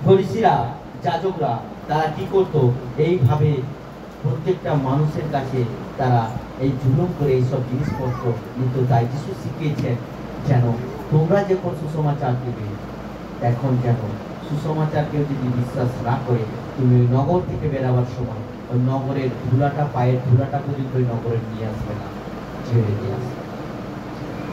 ফরিসিরা, যাজকরা, তারা কি করতো? এইভাবে প্রত্যেকটা মানুষের কাছে তারা এই জুলুম করে এইসব জিনিসপত্র নিত। তাই যিশু শিখিয়েছেন যেন তোমরা যখন সুসমাচার দেবে, এখন যেন সুসমাচার কেউ যদি বিশ্বাস না করে, তুমি ওই নগর থেকে বেরাবার সময় ওই নগরের ধুলাটা, পায়ের ধুলাটা পর্যন্ত ওই নগরে নিয়ে আসবে না, ছেড়ে দিয়ে আসবে।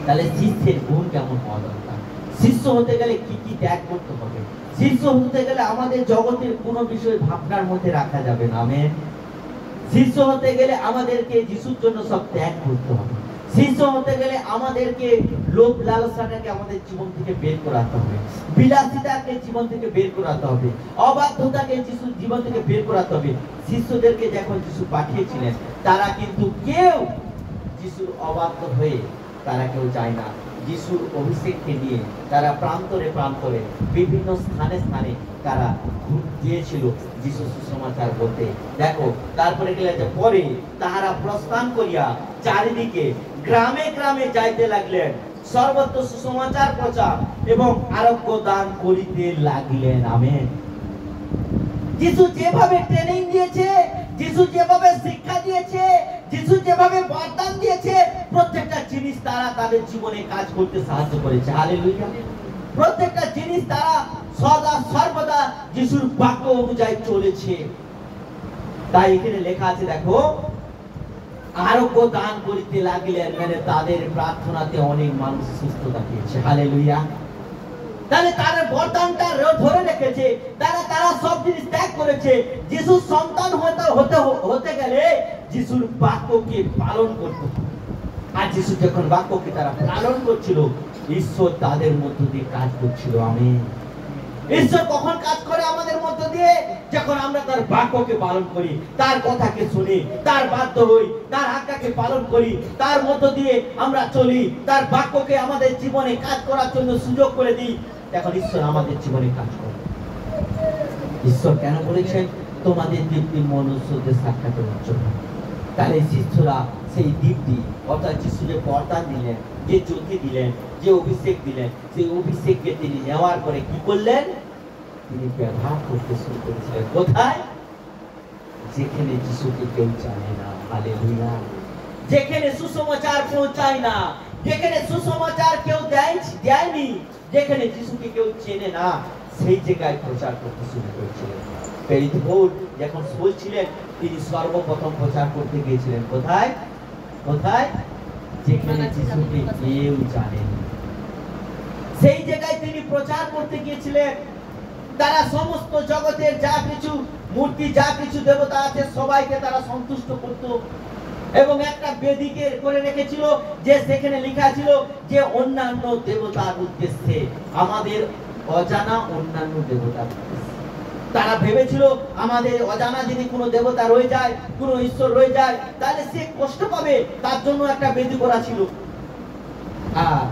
তাহলে শিষ্যের গুণ কেমন হওয়া দরকার? শিষ্য হতে গেলে কি কি ত্যাগ করতে হবে? শিষ্য হতে গেলে আমাদের জগতের কোনো বিষয় ভাবনার মধ্যে রাখা যাবে না। আমেন। শিষ্য হতে গেলে আমাদেরকে যিশুর জন্য সব ত্যাগ করতে হবে। শিষ্য হতে গেলে আমাদেরকে লোভ লালসাটাকে আমাদের জীবন থেকে বের করাতে হবে, বিলাসিতাকে জীবন থেকে বের করাতে হবে, অবাধ্যতাকে যিশুর জীবন থেকে বের করাতে হবে। শিষ্যদেরকে যখন যিশু পাঠিয়েছিলেন, তারা কিন্তু কেউ যিশুর অবাধ্য হয়ে তারা কেউ যায় না। যিশুর অভিষেককে নিয়ে তারা প্রান্তরে প্রান্তরে বিভিন্ন স্থানে স্থানে তারা গিয়েছিল যিশু সুসমাচার বলতে। দেখো তারপরে গেলে যে পরে তাহারা প্রস্থান করিয়া চারিদিকে গ্রামে গ্রামে যাইতে লাগলেন, সর্বত্র সুসমাচার প্রচার এবং আরোগ্য দান করিতে লাগলেন। আমেন। যিশু যেভাবে ট্রেনিং দিয়েছে, যিশু যেভাবে শিক্ষা দিয়েছে, যিশু যেভাবে বরদান দিয়েছে, প্রত্যেকটা জিনিস তারা তাদের জীবনে কাজ করতে সাহায্য করেছে। হালেলুয়া। প্রত্যেকটা জিনিস তারা সদা সর্বদা যিশুর বাক্য অনুযায়ী চলেছে। তাই এখানে লেখা আছে, দেখো আরোগ্য দান করিতে লাগলেন, মানে তাদের প্রার্থনাতে অনেক মানুষ সুস্থতা পেয়েছে। হালেলুয়া। তাহলে তারা বরদানটা ধরে রেখেছে, তারা সব জিনিস ত্যাগ করেছে। যিশুর সন্তান হতে গেলে যিশুর বাক্যকে পালন করতে হবে। আর যিশু যখন বাক্যকে তারা পালন করছিল, ঈশ্বর তাদের মধ্য দিয়ে কাজ করছিল। আমেন। ঈশ্বর কখন কাজ করে আমাদের মধ্য দিয়ে? যখন আমরা তার বাক্যকে পালন করি, তার কথাকে শুনি, তার বাধ্য হই, তার আজ্ঞাকে পালন করি, তার মধ্য দিয়ে আমরা চলি, তার বাক্যকে আমাদের জীবনে কাজ করার জন্য সুযোগ করে দিই, এখন ঈশ্বর আমাদের জীবনে কাজ করে। ঈশ্বর কেন বলেছেন? তোমাদের দীপ্তি মনুষ্যদের সাক্ষাতের জন্য। তাহলে শিষ্যরা সেই দীপ্তি, অর্থাৎ যিশু যে বরদান দিলেন, যে জ্যোতি দিলেন, যে অভিষেক দিলেন, সেই অভিষেককে তিনি নেওয়ার পরে কি করলেন? তিনি ব্যবহার করতে শুরু করেছিলেন। কোথায়? যেখানে যিশুকে কেউ জানে না। হালেলুয়া। যেখানে সুসমাচার পৌঁছায় না, যেখানে সুসমাচার কেউ দেয়নি, যেখানে যিশুকে কেউ চেনে না সেই জায়গায় প্রচার করতে শুরু করেছিলেন। প্রেরিত পৌল যখন সৌল ছিলেন তিনি সর্বপ্রথম প্রচার করতে গিয়েছিলেন কোথায়? কোথায়? যেখানে যিশুকে কেউ জানে না সেই জায়গায় তিনি প্রচার করতে গিয়েছিলেন। তারা সমস্ত জগতের যা কিছু মূর্তি যা কিছু দেবতা আছে সবাইকে তারা সন্তুষ্ট করত এবং একটা বেদিকে করে রেখেছিল যে সেখানে লেখা ছিল যে অন্যান্য দেবতার উদ্দেশ্যে, আমাদের অজানা অন্যান্য দেবতার উদ্দেশ্যে। তারা ভেবেছিল আমাদের অজানা যদি কোনো দেবতা রয়ে যায়, কোনো ঈশ্বর রয়ে যায়, তাহলে সে কষ্ট পাবে, তার জন্য একটা বেদি করা ছিল। আর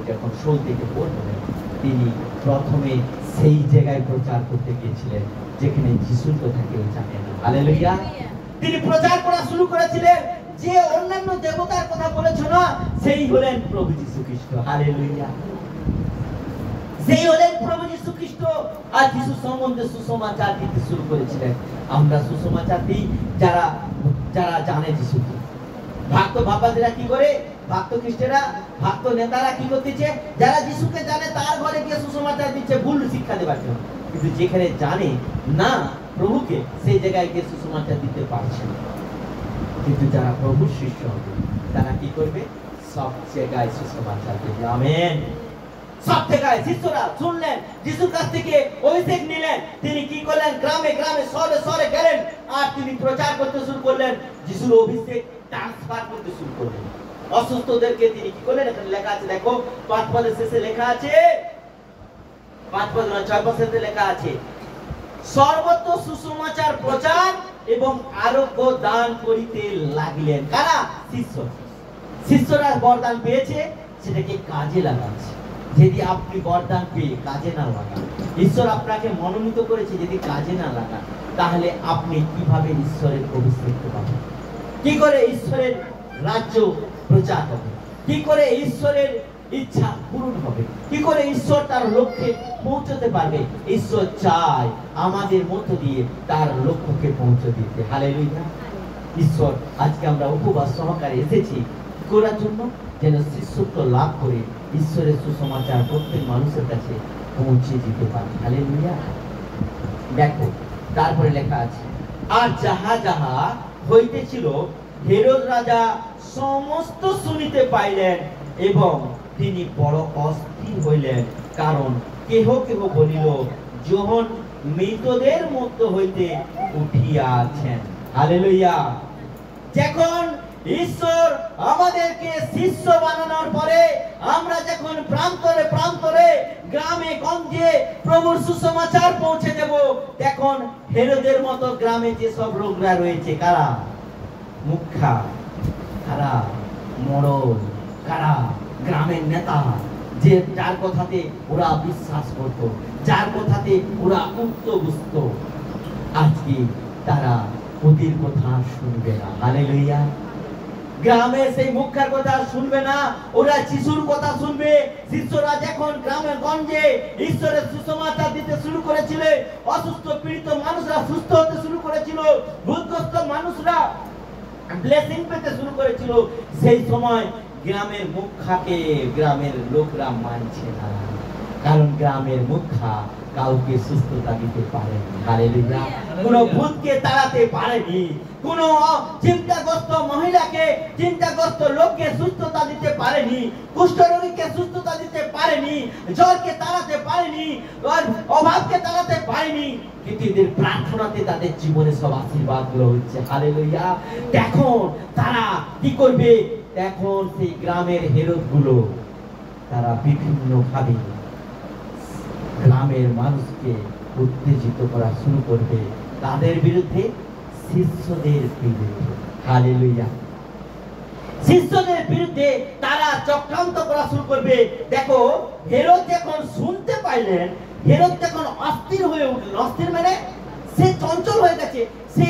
যখন শোল থেকে পড়লেন তিনি প্রথমে সেই জায়গায় প্রচার করতে গিয়েছিলেন যেখানে যিশুর কথা কেউ জানে না। হালেলুয়া। তিনি প্রচার করা শুরু করেছিলেন যে অন্যান্য দেবতার কথা বলেছো না, সেই হলেন প্রভু যীশু খ্রিস্ট। হালেলুয়া। সেই হলেন প্রভু যীশু খ্রিস্ট। আর যিশু সম্বন্ধে সুসমাচার দিতে শুরু করেছিলেন। আমরা সুসমাচার দিই যারা যারা জানে যিশুকে। ভক্ত বাবাদেরা কি করে? ভক্ত খ্রিস্টেরা, ভক্ত নেতারা কি করতেছে? যারা যিশুকে জানে তার ঘরে গিয়ে সুসমাচার দিচ্ছে ভুল শিক্ষা দেওয়ার জন্য। কিন্তু যেখানে জানে না প্রভুকে সেই জায়গায় গিয়ে সুসমাচার দিতে পারছে না। কিন্তু যারা প্রভুর শিষ্য হবে তারা কি করবে? সব জায়গায় সুসমাচার দেবে। আমেন। সব জায়গায় শিষ্যরা শুনলেন, যিশুর কাছ থেকে অভিষেক নিলেন, তিনি কি করলেন? গ্রামে গ্রামে শহরে শহরে গেলেন আর তিনি প্রচার করতে শুরু করলেন। যিশুর অভিষেক ট্রান্সফার করতে শুরু করলেন। অসুস্থদেরকে তিনি কি করলেন? এখানে লেখা আছে, দেখো 5 পদের শেষে লেখা আছে, 5 পদ না 6 পদের লেখা আছে, সর্বত্র সুসমাচার প্রচার এবং আরোগ্য দান করিতে লাগিলেন। কারা? শিষ্য। শিষ্যরা বরদান পেয়েছে, সেটাকে কাজে লাগাচ্ছে। যদি আপনি বরদান পেয়ে কাজে না লাগান, ঈশ্বর আপনাকে মনোনীত করেছে, যদি কাজে না লাগান, তাহলে আপনি কিভাবে ঈশ্বরের অভিষেক পাবেন? কি করে ঈশ্বরের রাজ্য প্রচার হবে? কি করে ঈশ্বরের ইচ্ছা পূরণ হবে? কি করে ঈশ্বর তার লক্ষ্যে পৌঁছতে পারবে? ঈশ্বর চায় আমাদের মধ্য দিয়ে তার লক্ষ্যকে পৌঁছে দিতে। হালেলুয়া। ঈশ্বর আজকে আমরা উপবাস সহকারে এসেছি করার জন্য, যেন শিষ্যত্ব লাভ করে ঈশ্বরের সুসমাচার প্রত্যেক মানুষের কাছে পৌঁছে দিতে পারে। হালেলুয়া। দেখো তারপরে লেখা আছে, আর যাহা যাহা হইতেছিল হেরোদ রাজা সমস্ত শুনিতে পাইলেন এবং তিনি বড় অস্থির হইলেন, কারণ কেহ কেহ বলিল যোহন মৃতদের মধ্য হইতে উঠিয়াছেন। হালেলুয়া। যখন ঈশ্বর আমাদেরকে শিষ্য বানানোর পরে আমরা যখন প্রান্তরে প্রান্তরে গ্রামে গঞ্জে প্রভুর সুসমাচার পৌঁছে দেব, তখন হেরোদের মতো গ্রামে যে সব লোকরা রয়েছে, কারা? মুখ্যা, কারা? মোড়ল, কারা? গ্রামের নেতা, যে যার কথাতে ওরা বিশ্বাস করত, যার কথাতে ওরা উত্তগুস্ত, আজকে তারা ওদের কথা শুনবে না। হালেলুয়া। গ্রামে সেই মুখ্যার কথা শুনবে না, ওরা যিশুর কথা শুনবে। শিষ্যরা যখন গ্রামে গঞ্জে ঈশ্বরের সুসমাচার দিতে শুরু করেছিল, অসুস্থ পীড়িত মানুষরা সুস্থ হতে শুরু করেছিল, ভূতগ্রস্ত মানুষরা ব্লেসিং পেতে শুরু করেছিল, সেই সময় গ্রামের মুখ্যাকে গ্রামের লোকরা মানছে না, কারণ গ্রামের মুখ্যা কাউকে সুস্থতা দিতে পারেনি। হালেলুয়া। কোন ভূতকে তাড়াতে পারেনি, কোন চিন্তাগ্রস্ত মহিলাকে, চিন্তাগ্রস্ত লোককে সুস্থতা দিতে পারেনি, কুষ্ঠরোগীকে সুস্থতা দিতে পারেনি, জ্বরকে তাড়াতে পারেনি, অভাবকে তাড়াতে পারেনি, কিন্তু এদের প্রার্থনাতে তাদের জীবনে সব আশীর্বাদ গুলো হচ্ছে। হালেলুয়া। এখন তারা কি করবে? এখন সেই গ্রামের হেরোদ গুলো তারা বিভিন্ন ভাবে গ্রামের মানুষকে উত্তেজিত করা শুরু করবে, তাদের বিরুদ্ধে, শিষ্যদের বিরুদ্ধে। হালেলুয়া। শিষ্যদের বিরুদ্ধে তারা চক্রান্ত করা শুরু করবে। দেখো হেরোদ যখন শুনতে পাইলেন, হেরোদ যখন অস্থির হয়ে উঠলেন। অস্থির মানে সে চঞ্চল হয়ে গেছে, সে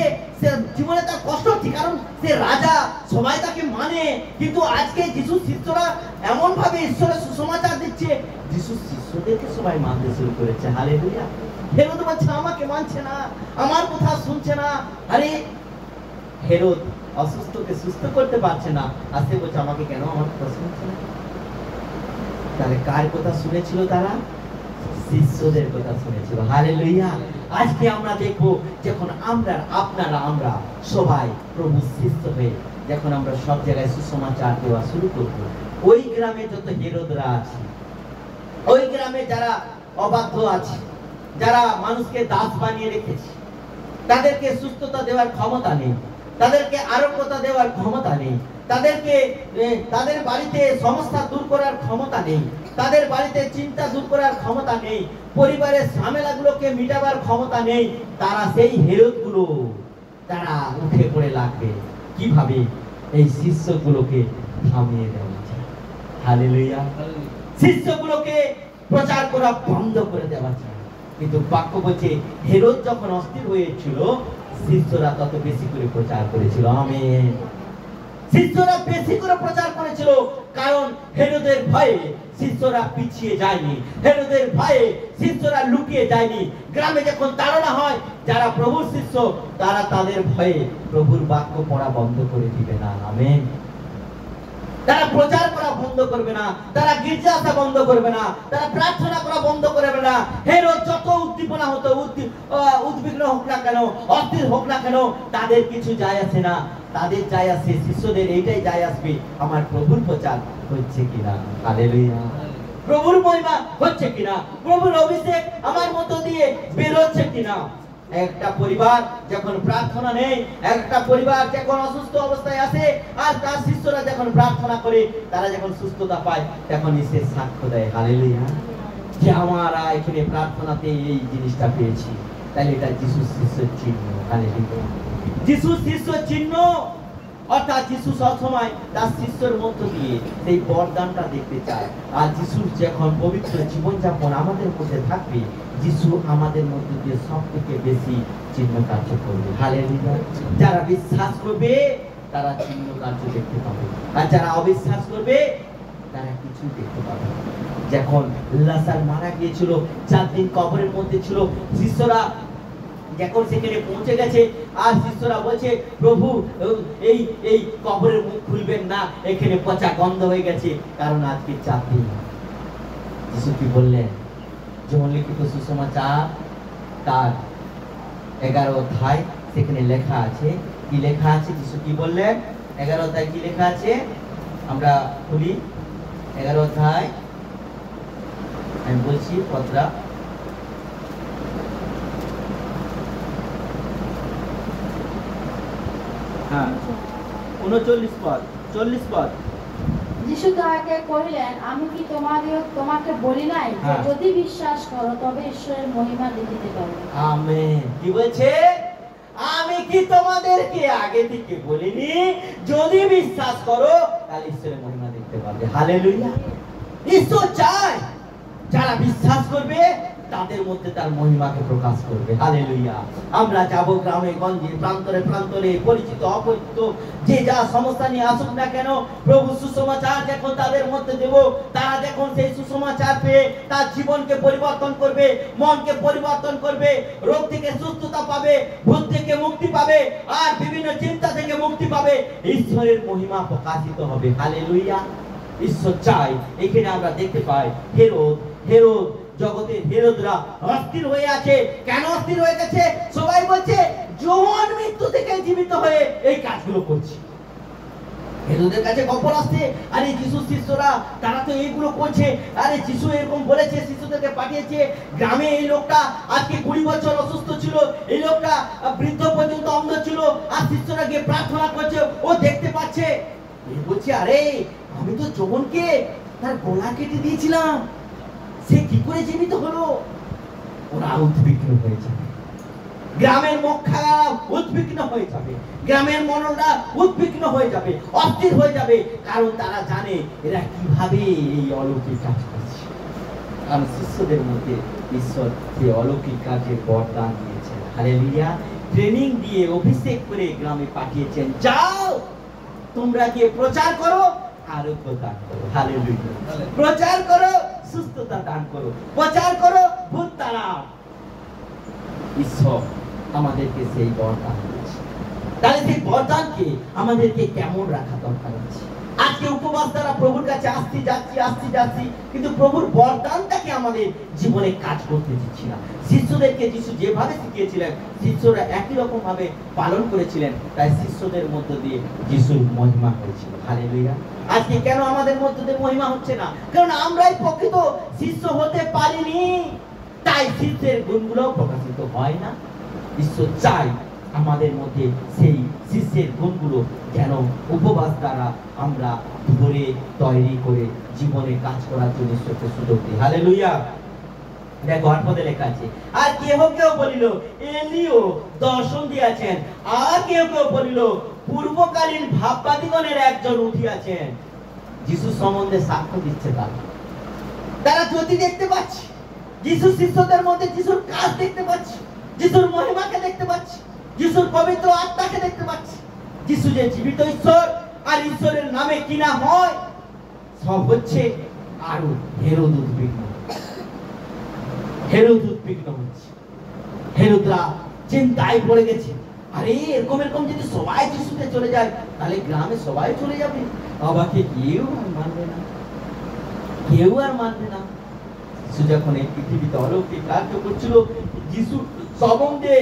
জীবনে তার কষ্ট হচ্ছে, কারণ সে রাজা, সবাই তাকে মানে, কিন্তু আজকে যিশুর শিষ্যরা এমন ভাবে ঈশ্বরের সুসমাচার দিচ্ছে, যিশুর শিষ্যদেরকে সবাই মানতে শুরু করেছে। হালেলুয়া। হেরোদ বলছে আমাকে মানছে না, আমার কথা শুনছে না। আরে হেরোদ অসুস্থকে সুস্থ করতে পারছে না, আর সে বলছে আমাকে কেন আমার কথা শুনছে না? তাহলে কার কথা শুনেছিল তারা? শিষ্যদের কথা শুনেছিল। হালেলুয়া। আজকে আমরা দেখবো যখন আমরা সবাই প্রভু শিষ্য হয়ে যখন আমরা সব জায়গায় সুসমাচার দেওয়া শুরু করব, ওই গ্রামে যত হেরোদরা আছে, ওই গ্রামে যারা অবাধ্য আছে, যারা মানুষকে দাস বানিয়ে রেখেছে, তাদেরকে সুস্থতা দেওয়ার ক্ষমতা নেই, তাদেরকে আরোগ্যতা দেওয়ার ক্ষমতা নেই, তাদের বাড়িতে সমস্যা দূর করার ক্ষমতা নেই, তাদের বাড়িতে চিন্তা দূর করার ক্ষমতা নেই, পরিবারের ঝামেলাগুলোকে মিটাবার ক্ষমতা নেই, তারা সেই হেরোদগুলো তারা উঠে পড়ে লাগবে কিভাবে এই শিষ্যগুলোকে থামিয়ে দেওয়া যায়। হালেলুয়া। শিষ্যগুলোকে প্রচার করা বন্ধ করে দেওয়া যায়। কিন্তু বাক্য বলছে হেরোদ যখন অস্থির হয়েছিল, শিষ্যরা তত বেশি করে প্রচার করেছিল। আমেন। শিষ্যরা বেশি করে প্রচার করেছিল, কারণ হেরোদের ভয়ে শিষ্যরা পিছিয়ে যায়নি, হেরোদের ভয়ে শিষ্যরা লুকিয়ে যায়নি। গ্রামে যখন তাড়না হয়, যারা প্রভুর শিষ্য তারা তাদের ভয়ে প্রভুর বাক্য পড়া বন্ধ করে দিবে না। আমেন। তারা প্রচার করা বন্ধ করবে না, তারা গির্জা আসা বন্ধ করবে না, তারা প্রার্থনা করা বন্ধ করবে না। হেরোদ যত উদ্দীপনা হতো, উদ্বিগ্ন হোক না কেন, অস্থির হোক না কেন, তাদের কিছু যায় আসে না। তাদের যায় আসে, শিষ্যদের এইটাই যায় আসবে, আমার প্রভুর প্রচার হচ্ছে কিনা। হালেলুয়া। প্রভুর মহিমা হচ্ছে কিনা, প্রভুর অভিষেক আমার মতো দিয়ে বেরোচ্ছে কিনা। একটা পরিবার যখন প্রার্থনা নেই, একটা পরিবার যখন অসুস্থ অবস্থায় আসে, আর তার শিষ্যরা যখন প্রার্থনা করে, তারা যখন সুস্থতা পায়, তখন এসে সাক্ষ্য দেয়। হালেলুয়া। যে আমরা এখানে প্রার্থনাতে এই জিনিসটা পেয়েছি, তাহলে এটা যিশুর শিষ্যের চিহ্ন। হালেলুয়া। যিশুর শিষ্যের চিহ্ন, অর্থাৎ যিশু সবসময় তার শিষ্যের মধ্য দিয়ে সেই বরদানটা দেখতে চায়। আর যিশুর যখন পবিত্র জীবনযাপন আমাদের মধ্যে থাকবে, যিশু আমাদের মধ্যে দিয়ে সব থেকে বেশি চিহ্ন কার্য করবে। হালেলুয়া। যারা বিশ্বাস করবে তারা চিহ্ন কার্য দেখতে পাবে, আর যারা অবিশ্বাস করবে তারা কিছু দেখতে পাবে। যখন লাজার মারা গিয়েছিল, 4 দিন কবরের মধ্যে ছিল, শিষ্যরা যখন সেখানে পৌঁছে গেছে, আর শিষ্যরা বলছে প্রভু এই এই কবরের মুখ খুলবেন না, এখানে পচা গন্ধ হয়ে গেছে, কারণ আজকে 4 দিন। যিশু কি বললেন? যেমন লিখিত সুসমাচার তার 11 অধ্যায়, সেখানে লেখা আছে, কি লেখা আছে? যিশু কি বললেন? 11 অধ্যায় কি লেখা আছে? আমরা খুলি 11 অধ্যায়, আমি বলছি পত্রা, হ্যাঁ 39 পদ, 40 পদ। যিশু তাহাকে কহিলেন, আমি কি তোমাকে বলি নাই যে যদি বিশ্বাস করো তবে ঈশ্বরের মহিমা দেখিতে পাবে। আমেন। কি বলছে? আমি কি তোমাদেরকে আগে থেকে বলিনি, যদি বিশ্বাস করো তাহলে ঈশ্বরের মহিমা দেখতে পাবে। হালেলুয়া। ঈশ্বর চায় যারা বিশ্বাস করবে তাদের মধ্যে তার মহিমাকে প্রকাশ করবে। হালেলুয়া। আমরা যাব গ্রামে গঞ্জে, প্রান্তরে প্রান্তরে, পরিচিত অপরিচিত, যে যা সমস্যা নিয়ে আসুক না কেন, প্রভু সুসমাচার যখন তাদের মধ্যে দেব, তারা যখন সেই সুসমাচার পেয়ে তার জীবনকে পরিবর্তন করবে, মনকে পরিবর্তন করবে, রোগ থেকে সুস্থতা পাবে, ভূত থেকে মুক্তি পাবে, আর বিভিন্ন চিন্তা থেকে মুক্তি পাবে, ঈশ্বরের মহিমা প্রকাশিত হবে। হালেলুয়া। ঈশ্বর চায়। এখানে আমরা দেখতে পাই হেরোদ জগতের হেরোদরা অস্থির হয়ে আছে। কেন অস্থির হয়ে গেছে? সবাই বলছে যৌবন মৃত্যু থেকে জীবিত হয়ে এই কাজগুলো করছে। হেরোদের কাছে খবর আসছে, আরে যিশুর শিষ্যরা তারা তো এইগুলো করছে, আরে যিশু এরকম বলেছে, শিশুদেরকে পাঠিয়েছে। গ্রামে এই লোকটা আজকে 20 বছর অসুস্থ ছিল, এই লোকটা বৃদ্ধ পর্যন্ত অন্ধ ছিল, আর শিষ্যরা গিয়ে প্রার্থনা করছে, ও দেখতে পাচ্ছে। এই বলছে, আরে আমি তো যৌবনকে তার গলা কেটে দিয়েছিলাম, সে কি করে জীবিত হলো? ওরা উদ্বিগ্ন হয়ে যাবে, গ্রামের মুখা উদ্বিগ্ন হয়ে যাবে, গ্রামের মনটা উদ্বিগ্ন হয়ে যাবে, অস্থির হয়ে যাবে, কারণ তারা জানে এরা কিভাবে এই অলৌকিক কাজ করছে। কারণ শিষ্যদের মধ্যে ঈশ্বর সেই অলৌকিক কাজের বরদান দিয়েছেন। হালেলুয়া। ট্রেনিং দিয়ে অভিষেক করে গ্রামে পাঠিয়েছেন, যাও তোমরা গিয়ে প্রচার করো, আরোগ্য দান করো। হালেলুয়া। প্রচার করো, সুস্থতা দান করো, প্রচার করো, ভূত তাড়াও। ঈশ্বর আমাদেরকে সেই বরদান দিয়েছে। তাহলে সেই বরদানকে আমাদেরকে কেমন রাখা দরকার আছে? আজকে আজকে উপবাস দ্বারা প্রভুর কাছে আসছি যাচ্ছি, কিন্তু প্রভুর বরদানটাকে আমাদের জীবনে কাজ করতে দিচ্ছি না। শিষ্যদেরকে যিশু যেভাবে শিখিয়েছিলেন শিষ্যরা একই রকম ভাবে পালন করেছিলেন, তাই শিষ্যদের মধ্য দিয়ে যিশুর মহিমা হয়েছিল। হালেলুয়া। আজকে কেন আমাদের মধ্য দিয়ে মহিমা হচ্ছে না? কারণ আমরাই প্রকৃত শিষ্য হতে পারিনি, তাই শিষ্যের গুণগুলো প্রকাশিত হয় না। ঈশ্বর চাই আমাদের মধ্যে সেই শিষ্যের গুণগুলো যেন উপবাস দ্বারা আমরা ধরে তৈরি করে জীবনে কাজ করার জন্য ঈশ্বরকে সুযোগ দিই। হালেলুয়া। দেখো 8 পদে লেখা আছে, আর কেহ কেউ বলিল এলিও দর্শন দিয়াছেন, আর কেউ কেউ বলিল পূর্বকালীন ভাববাদীগণের একজন উঠিয়াছেন। যিশু সম্বন্ধে সাক্ষ্য দিচ্ছে তারা জ্যোতি দেখতে পাচ্ছে, যিশু শিষ্যদের মধ্যে যিশুর কাজ দেখতে পাচ্ছে, যিশুর মহিমাকে দেখতে পাচ্ছে, যিশুর পবিত্র আত্মাকে দেখতে পাচ্ছে। যিশু যে জীবিত ঈশ্বর আর ঈশ্বরের নামে কিনা হয় সব হচ্ছে আরো হেরোদ উদ্বিগ্ন হচ্ছে। হেরোদরা চিন্তায় পড়ে গেছে, আরে এরকম যদি সবাই যিশুতে চলে যায় তাহলে গ্রামে সবাই চলে যাবে, বাবাকে কেউ আর মানবে না। যিশু যখন এই পৃথিবীতে অলৌকিক কার্য করছিল, যিশু সম্বন্ধে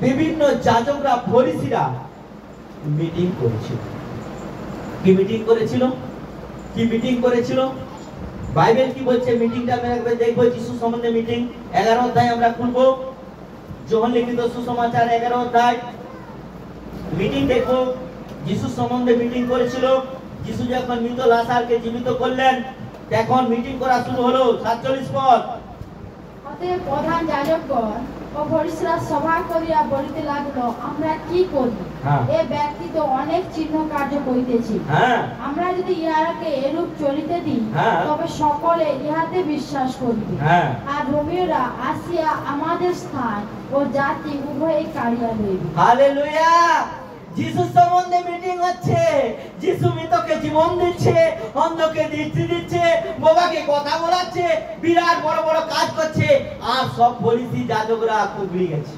বিভিন্ন যাজকরা ফরিসিরা মিটিং করেছিল। কি মিটিং করেছিল? বাইবেল কি বলছে মিটিংটা আমরা একবার দেখবো। যিশু সম্বন্ধে মিটিং 11 অধ্যায় আমরা খুলবো। যোহন লিখিত সুসমাচার 11 অধ্যায় মিটিং দেখবো। যিশু সম্বন্ধে মিটিং করেছিল। যিশু যখন মৃত লাজারকে জীবিত করলেন তখন মিটিং করা শুরু হলো। 47 পদ। অতএব প্রধান যাজকগণ ও ফরিসিরা সভা করিয়া বলিতে লাগলো, আমরা কি করি? এ ব্যক্তি তো অনেক চিহ্ন কার্য করিতেছি। আমরা যদি ইহাকে এরূপ চলিতে দিই তবে সকলে ইহাতে বিশ্বাস করিবে, আর রোমীয়রা আসিয়া আমাদের স্থান ও জাতি উভয়ে কাড়িয়া লইবে। হালেলুয়া। যিশু সম্বন্ধে মিটিং হচ্ছে। যিশু মৃতকে জীবন দিচ্ছে, অন্ধকে দৃষ্টি দিচ্ছে, বাবাকে কথা বলাচ্ছে, বিরাট বড় বড় কাজ করছে। আর সব ফরিসি যাজকরা কুবড়ে গেছে।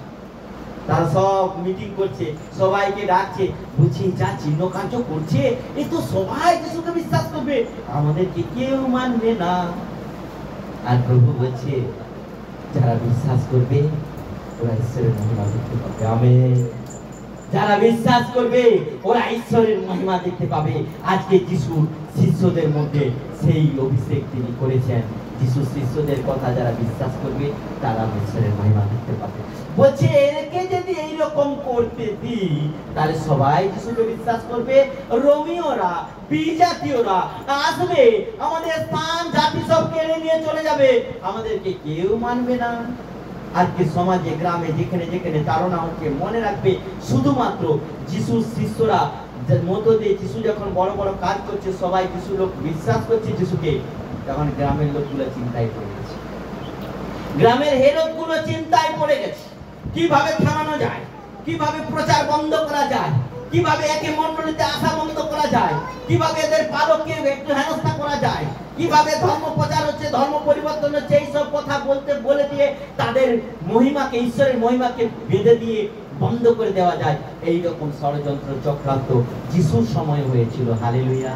তারা সব মিটিং করছে, সবাইকে ডাকছে, বুঝি যা চিহ্ন কার্য করছে এ তো সবাই যিশুকে বিশ্বাস করবে, আমাদেরকে কেউ মানবে না। আর প্রভু বলছে যারা বিশ্বাস করবে ওরা ঈশ্বরের মহিমা দেখতে পাবে। আমেন। যারা বিশ্বাস করবে ওরা ঈশ্বরের মহিমা দেখতে পাবে। আজকে যিশু শিষ্যদের মধ্যে সেই অভিষেক তিনি করেছেন। যিশু শিষ্যদের কথা যারা বিশ্বাস করবে তারা ঈশ্বরের মহিমা দেখতে পাবে। বলছে একে যদি এইরকম করতে দিই তাহলে সবাই যিশুকে বিশ্বাস করবে। রোমীয়রা বিজাতীয়রা আসবে, আমাদের স্থান জাতি সব কেড়ে নিয়ে চলে যাবে, আমাদেরকে কেউ মানবে না। আজকে সমাজে গ্রামে যেখানে যেখানে তাড়না হচ্ছে, মনে রাখবে শুধুমাত্র যিশুর শিষ্যরা মতো দিয়ে যিশু যখন বড় বড় কাজ করছে, সবাই যিশু লোক বিশ্বাস করছে যিশুকে, তখন গ্রামের লোকগুলো চিন্তায় পড়ে গেছে। গ্রামের হেরোদগুলো চিন্তায় পড়ে গেছে, কিভাবে থামানো যায়, কিভাবে প্রচার বন্ধ করা যায়, কিভাবে একে মণ্ডলীতে আসা বন্ধ করা যায়, কিভাবে এদের পালককে একটু হেনস্থা করা যায়, কিভাবে ধর্ম প্রচার হচ্ছে, ধর্ম পরিবর্তন হচ্ছে, এইসব কথা বলে দিয়ে তাদের মহিমাকে, ঈশ্বরের মহিমাকে বেঁধে দিয়ে বন্ধ করে দেওয়া যায়। এইরকম ষড়যন্ত্র চক্রান্ত যিশুর সময় হয়েছিল। হালেলুয়া।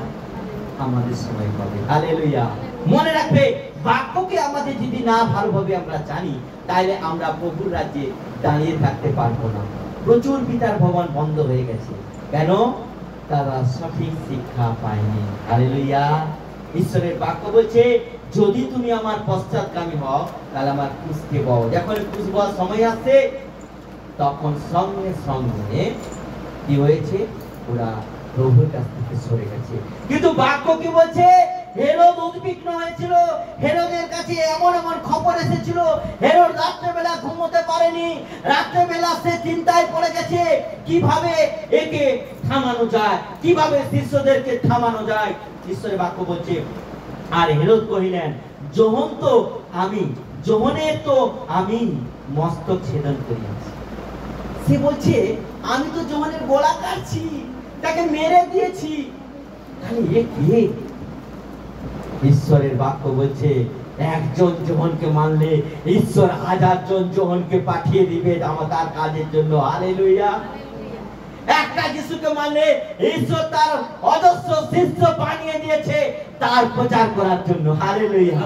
আমাদের সময় হবে। হালেলুয়া। মনে রাখবে বাক্যকে আমাদের যদি না ভালোভাবে আমরা জানি তাহলে আমরা প্রভুর রাজ্যে দাঁড়িয়ে থাকতে পারবো না। প্রচুর পিতার ভবন বন্ধ হয়ে গেছে। কেন? তারা সঠিক শিক্ষা পায়নি। হালেলুয়া। ঈশ্বরের বাক্য বলছে যদি তুমি আমার পশ্চাৎগামী হও তাহলে আমার ক্রুশকে বও। যখন ক্রুশ বওয়ার সময় আসছে তখন সঙ্গে সঙ্গে কি হয়েছে? ওরা প্রভুর কাছ থেকে সরে গেছে। কিন্তু বাক্য কি বলছে? হেরোদ উদ্বিগ্ন হয়েছিল। হেরোদের কাছে এমন এমন খবর এসেছিল, হেরোদ রাত্রেবেলা ঘুমোতে পারেনি। রাত্রেবেলা সে চিন্তায় পড়ে গেছে কিভাবে একে থামানো যায়, কিভাবে শিষ্যদেরকে থামানো যায়। ঈশ্বরের বাক্য বলছে আর হেরোদ কহিলেন যোহনের তো আমি মস্তক ছেদন করিয়াছি। সে বলছে আমি তো যোহনের গলা কাটছি, তাকে মেরে দিয়েছি, তাহলে এ কে? ঈশ্বরের বাক্য বলছে একজন যোহনকে মানলে ঈশ্বর 1000 জন যোহনকে পাঠিয়ে দিবে তার কাজের জন্য। হালেলুয়া। একটা যিশুকে মানে ঈশ্বর তার অজস্র শিষ্য বানিয়ে দিয়েছে তার প্রচার করার জন্য। হালেলুয়া।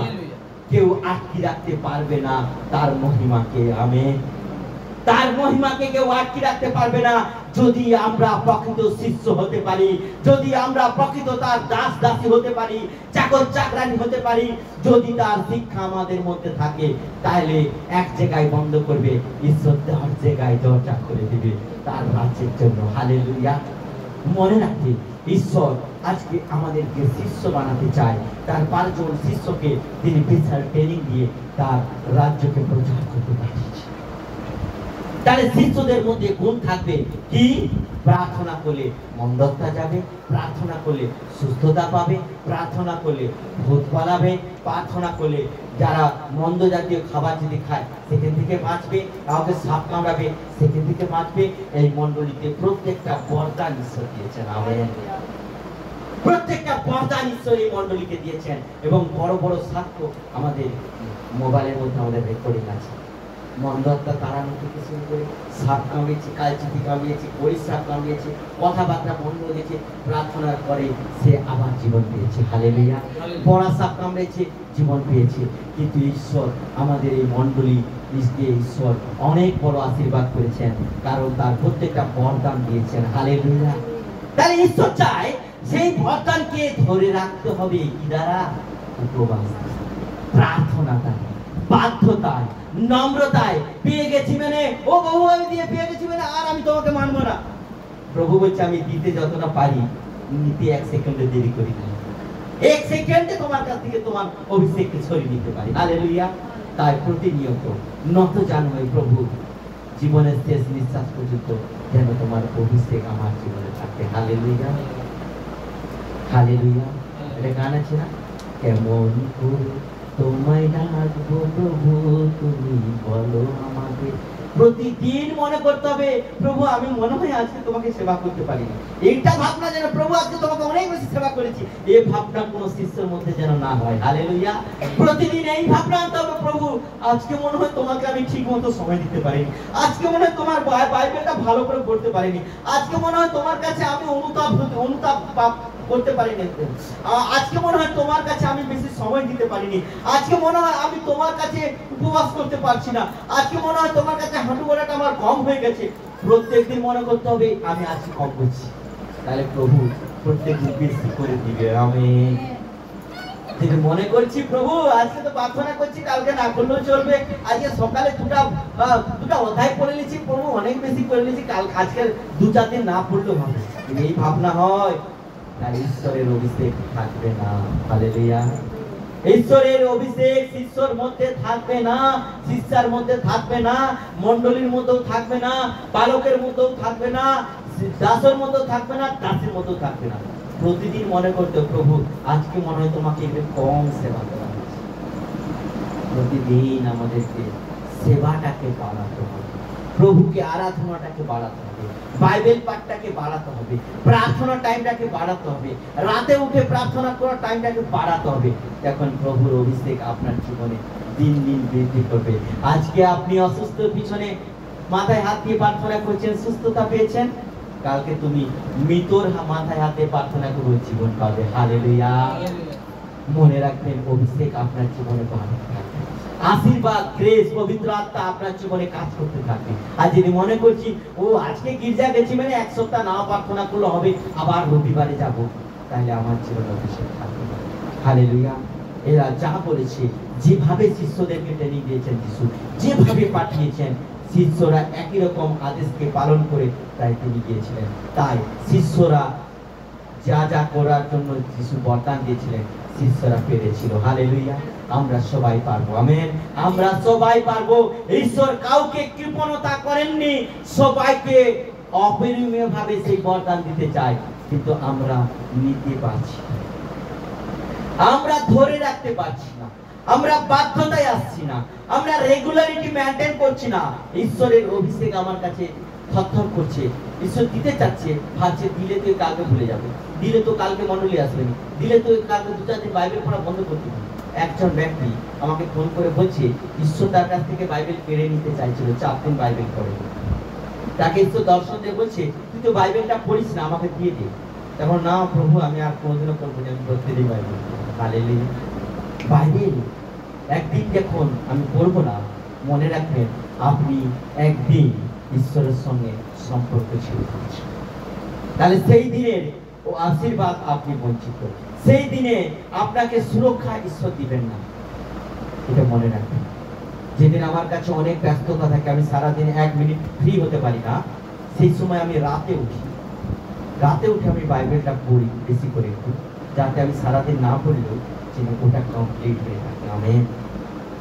কেউ আটকে রাখতে পারবে না তার মহিমাকে। আমেন। তার মহিমাকে কেউ আটকে রাখতে পারবে না যদি আমরা প্রকৃত শিষ্য হতে পারি, যদি আমরা প্রকৃত তার দাস দাসী হতে পারি, চাকর চাকরানি হতে পারি। যদি তার শিক্ষা আমাদের মধ্যে থাকে তাহলে এক জায়গায় বন্ধ করবে, ঈশ্বর তার জায়গায় দরজা করে দিবে তার রাজ্যের জন্য। হালেলুয়া। মনে রাখবে ঈশ্বর আজকে আমাদেরকে শিষ্য বানাতে চায়। তার 5 জন শিষ্যকে তিনি বিশাল ট্রেনিং দিয়ে তার রাজ্যকে প্রচার করতে পাঠিয়েছে। তাহলে শিষ্যদের মধ্যে গুণ থাকবে কি? প্রার্থনা করলে মন্দতা যাবে, প্রার্থনা করলে সুস্থতা পাবে, প্রার্থনা করলে ভূত পালাবে, প্রার্থনা করলে যারা মন্দ জাতীয় খাবার যদি খায় সেখান থেকে বাঁচবে, কাউকে সাপ কামড়াবে সেখান থেকে বাঁচবে। এই মণ্ডলীতে প্রত্যেকটা বরদান ঈশ্বর দিয়েছেন। আমেন। প্রত্যেকটা বরদান ঈশ্বর এই মণ্ডলীকে দিয়েছেন এবং বড় বড় সাক্ষ্য আমাদের মোবাইলের মধ্যে আমাদের রেকর্ডিং আছে। মন্দতা তাড়ানো থেকে শুরু করে সাপ কামড়িয়েছে, কালচিতি কামড়িয়েছে, পরিশ্রাপ কামড়িয়েছে, কথাবার্তা বন্ধ হয়ে গেছে, প্রার্থনার পরে সে আবার জীবন পেয়েছে। হালেলুয়া। পড়া সাপ কামড়িয়েছে, জীবন পেয়েছে। কিন্তু ঈশ্বর আমাদের এই মণ্ডলী ঈশ্বর অনেক বড় আশীর্বাদ করেছেন, কারণ তার প্রত্যেকটা বরদান দিয়েছেন। হালেলুয়া। তাহলে ঈশ্বর চায় সেই বরদানকে ধরে রাখতে হবে কি দ্বারা? উপবাস, প্রার্থনা দ্বারা, বাধ্যতায়, নম্রতায়। পেয়ে গেছি মানে, ও বহু আমি দিয়ে পেয়ে গেছি মানে আর আমি তোমাকে মানবো না। প্রভু বলছে আমি দিতে যতটা পারি নিতে 1 সেকেন্ডে দেরি করি না। 1 সেকেন্ডে তোমার কাছ থেকে তোমার অভিষেককে সরিয়ে নিতে পারি। হালেলুয়া। তাই প্রতিনিয়ত নত জানো প্রভু জীবনের শেষ নিঃশ্বাস পর্যন্ত যেন তোমার অভিষেক আমার জীবনে থাকে। হালেলুয়া। হালেলুয়া। এটা গান আছে না? কেমন করে তোমায় ডাকবো প্রভু তুমি বলো আমাকে। প্রতিদিন মনে করতে হবে প্রভু আমি মনে হয় আজকে তোমাকে সেবা করতে পারিনি। এইটা ভাবনা যেন প্রভু আজকে তোমাকে অনেক বেশি সেবা করেছি, এই ভাবনা কোনো শিষ্যের মধ্যে যেন না হয়। হালেলুয়া। প্রতিদিন এই ভাবনা আনতে হবে প্রভু আজকে মনে হয় তোমাকে আমি ঠিক মতো সময় দিতে পারিনি, আজকে মনে হয় তোমার বাইবেলটা ভালো করে পড়তে পারিনি, আজকে মনে হয় তোমার কাছে আমি অনুতাপ করতে পারিনি, আজকে মনে হয় তোমার কাছে আমি বেশি সময় দিতে পারিনি, আজকে মনে হয় আমি তোমার কাছে উপবাস করতে পারছি না, আজকে মনে হয় তোমার কাছে হাঁটু করাটা আমার কম হয়ে গেছে। প্রত্যেকদিন মনে করতে হবে আমি আজকে কম করছি, তাহলে প্রভু প্রত্যেকদিন বেশি করে দিবে। আমি যদি মনে করছি প্রভু আজকে তো প্রার্থনা করছি কালকে না করলেও চলবে, আজকে সকালে দুটা অধ্যায় পড়ে নিয়েছি প্রভু অনেক বেশি করে নিয়েছি, কাল আজকে 2-4 দিন না পড়লেও হবে, এই ভাবনা হয় তাহলে ঈশ্বরের অভিষেক থাকবে না। হালেলুয়া। ঈশ্বরের অভিষেক শিষ্যর মধ্যে থাকবে না, শিষ্যার মধ্যে থাকবে না, মণ্ডলীর মধ্যেও থাকবে না, বালকের মধ্যেও থাকবে না, দাসের মধ্যেও থাকবে না, দাসের মধ্যেও থাকবে না। প্রতিদিন মনে করতে প্রভু আজকে মনে হয় তোমাকে একটু কম সেবা করা হয়েছে। প্রতিদিন আমাদেরকে সেবাটাকে বাড়াতে হবে, প্রভুকে আরাধনাটাকে বাড়াতে হবে, বাইবেল পাঠটাকে বাড়াতে হবে, প্রার্থনা টাইমটাকে বাড়াতে হবে, রাতে উঠে প্রার্থনা করার টাইমটাকে বাড়াতে হবে। এখন প্রভুর অভিষেক আপনার জীবনে দিন দিন বৃদ্ধি করবে। আজকে আপনি অসুস্থ পিছনে মাথায় হাত দিয়ে প্রার্থনা করছেন, সুস্থতা পেয়েছেন, কালকে তুমি মৃতর মাথায় হাতে প্রার্থনা করে জীবন পাবে। হালেলুয়া। মনে রাখবেন অভিষেক আপনার জীবনে বাড়তে থাকবে, আশীর্বাদ গ্রেস পবিত্র আত্মা আপনার জীবনে কাজ করতে থাকবে। আর যদি মনে করছি ও আজকে গির্জা গেছি মানে 1 সপ্তাহ নাও প্রার্থনা করলে হবে, আবার রবিবারে যাব, তাহলে আমার জীবনে অভিষেক থাকবে না। হালেলুয়া। এরা যা বলেছে, যেভাবে শিষ্যদেরকে ট্রেনিং দিয়েছেন যিশু, যেভাবে পাঠিয়েছেন শিষ্যরা একই রকম আদেশকে পালন করে তাই তিনি গিয়েছিলেন। তাই শিষ্যরা যা যা করার জন্য যিশু বরদান দিয়েছিলেন শিষ্যরা পেরেছিল। হালেলুয়া। আমরা সবাই পারবো। আমেন। আমরা সবাই পারবো। ঈশ্বর কাউকে কৃপণতা করেননি, সবাইকে অপরিমেয় ভাবে সেই বরদান দিতে চায়, কিন্তু আমরা নিতে পারছি না, আমরা ধরে রাখতে পারছি না, আমরা বাধ্যতায় আসছি না, আমরা রেগুলারিটি মেইনটেইন করছি না। ঈশ্বরের অভিষেক আমার কাছে থরথর করছে, ঈশ্বর দিতে চাচ্ছে, ভাবছে দিলে তো কালকে ভুলে যাবে, দিলে তো কালকে মণ্ডলী আসবে না, দিলে তো কালকে 2-4 দিন বাইবেল পড়া বন্ধ করতে হবে। একজন ব্যক্তি আমাকে ফোন করে বলছে ঈশ্বর তার কাছ থেকে বাইবেল কেড়ে নিতে চাইছিল, 4 দিন বাইবেল পড়ে। তাকে ঈশ্বর দর্শন দিয়ে বলছে, তুই তো বাইবেলটা পড়িস না, আমাকে দিয়ে দে। তখন, না প্রভু, আমি আর কোনোদিনও করবো না, আমি প্রত্যেকদিন বাইবেল। হালেলুয়া। বাইবেল একদিন যখন আমি পড়বো না, মনে রাখবেন আপনি একদিন ঈশ্বরের সঙ্গে সম্পর্ক ছেড়ে দিয়েছেন। তাহলে সেই দিনের ও আশীর্বাদ আপনি বঞ্চিত, সেই দিনে আপনাকে সুরক্ষা ঈশ্বর দিবেন না, এটা মনে রাখবেন। যেদিন আমার কাছে অনেক ব্যস্ততা থাকে, আমি সারাদিন 1 মিনিট ফ্রি হতে পারি না, সেই সময় আমি রাতে উঠে আমি বাইবেলটা পড়ি বেশি করে একটু, যাতে আমি সারাদিন না পড়লেও যেন ওটা কমপ্লিট হয়ে থাকে। আমেন।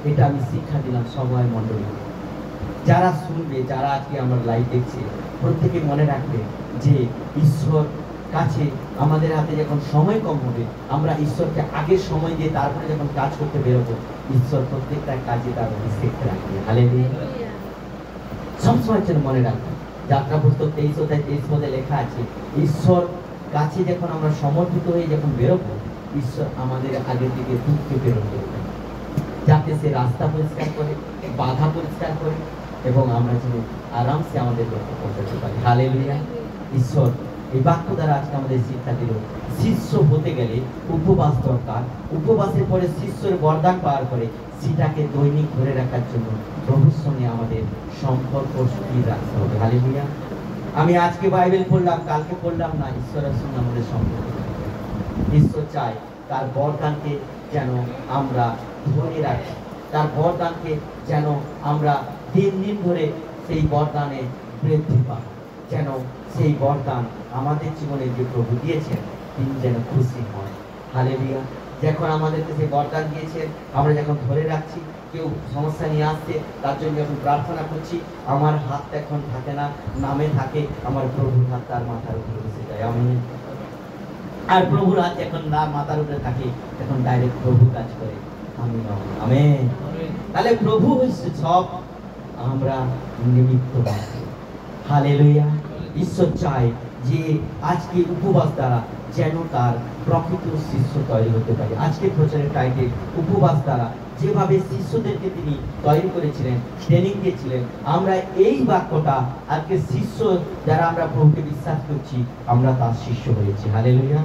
এটা আমি শিক্ষা দিলাম সবাই মণ্ডলী, যারা শুনবে, যারা আজকে আমার লাইভ দেখছে, প্রত্যেকে মনে রাখবে যে ঈশ্বর কাছে আমাদের হাতে যখন সময় কম হবে, আমরা ঈশ্বরকে আগে সময় দিয়ে তারপরে যখন কাজ করতে বেরোবো, ঈশ্বর প্রত্যেকটা কাজে তার অভিষেক রাখবে। হালেলুয়া। সবসময় যেন মনে রাখবে, যাত্রা পুস্তক 23 অধ্যায় 23 পদে লেখা আছে, ঈশ্বর কাছে যখন আমরা সমর্পিত হয়ে যখন বেরোবো, ঈশ্বর আমাদের আগে থেকে দূতকে প্রেরণ করবে, যাতে সে রাস্তা পরিষ্কার করে, বাধা পরিষ্কার করে, এবং আমরা যেন আরামসে আমাদের লক্ষ্যে পৌঁছাতে পারি। হালেলুয়া। ঈশ্বর এই বাক্য দ্বারা আজকে আমাদের শিক্ষা দিল, শিষ্য হতে গেলে উপবাস দরকার। উপবাসের পরে শিষ্যের বরদান পাওয়ার পরে সেটাকে দৈনিক ধরে রাখার জন্য প্রভুর সঙ্গে আমাদের সম্পর্ক স্থির রাখতে হবে। হালেলুয়া। আমি আজকে বাইবেল পড়লাম, কালকে পড়লাম না, ঈশ্বরের সঙ্গে আমাদের সম্পর্ক। ঈশ্বর চায় তার বরদানকে যেন আমরা ধরে রাখি, তার বরদানকে যেন আমরা দিন দিন ধরে সেই বরদানে বৃদ্ধি পাই, যেন সেই বরদান আমাদের জীবনে যে প্রভু দিয়েছেন তিনি যেন খুশি হন। হালেলুয়া। যখন আমাদেরকে সেই বরদান দিয়েছেন, আমরা যখন ধরে রাখছি, কেউ সমস্যা নিয়ে আসছে, তার জন্য যখন প্রার্থনা করছি, আমার হাত এখন থাকে না, নামে থাকে, আমার প্রভুর হাত তার মাথার উপরে বসে যায়। আমি আর প্রভুর হাত যখন না মাথার উপরে থাকে, তখন ডাইরেক্ট প্রভু কাজ করে। আমেন। তাহলে প্রভু হচ্ছে সব, আমরা নিমিত্ত মাত্র। হালেলুয়া। ঈশ্বর চায় যে আজকে উপবাস দ্বারা যেন তার প্রকৃত শিষ্য তৈরি হতে পারে। আজকে প্রচারের টাইটেল, উপবাস দ্বারা যেভাবে শিষ্যদেরকে তিনি তৈরি করেছিলেন, ট্রেনিং দিয়েছিলেন, আমরা এই বাক্যটা আজকে শিষ্য যারা আমরা প্রভুকে বিশ্বাস করছি, আমরা তার শিষ্য হয়েছি। হালেলুয়া।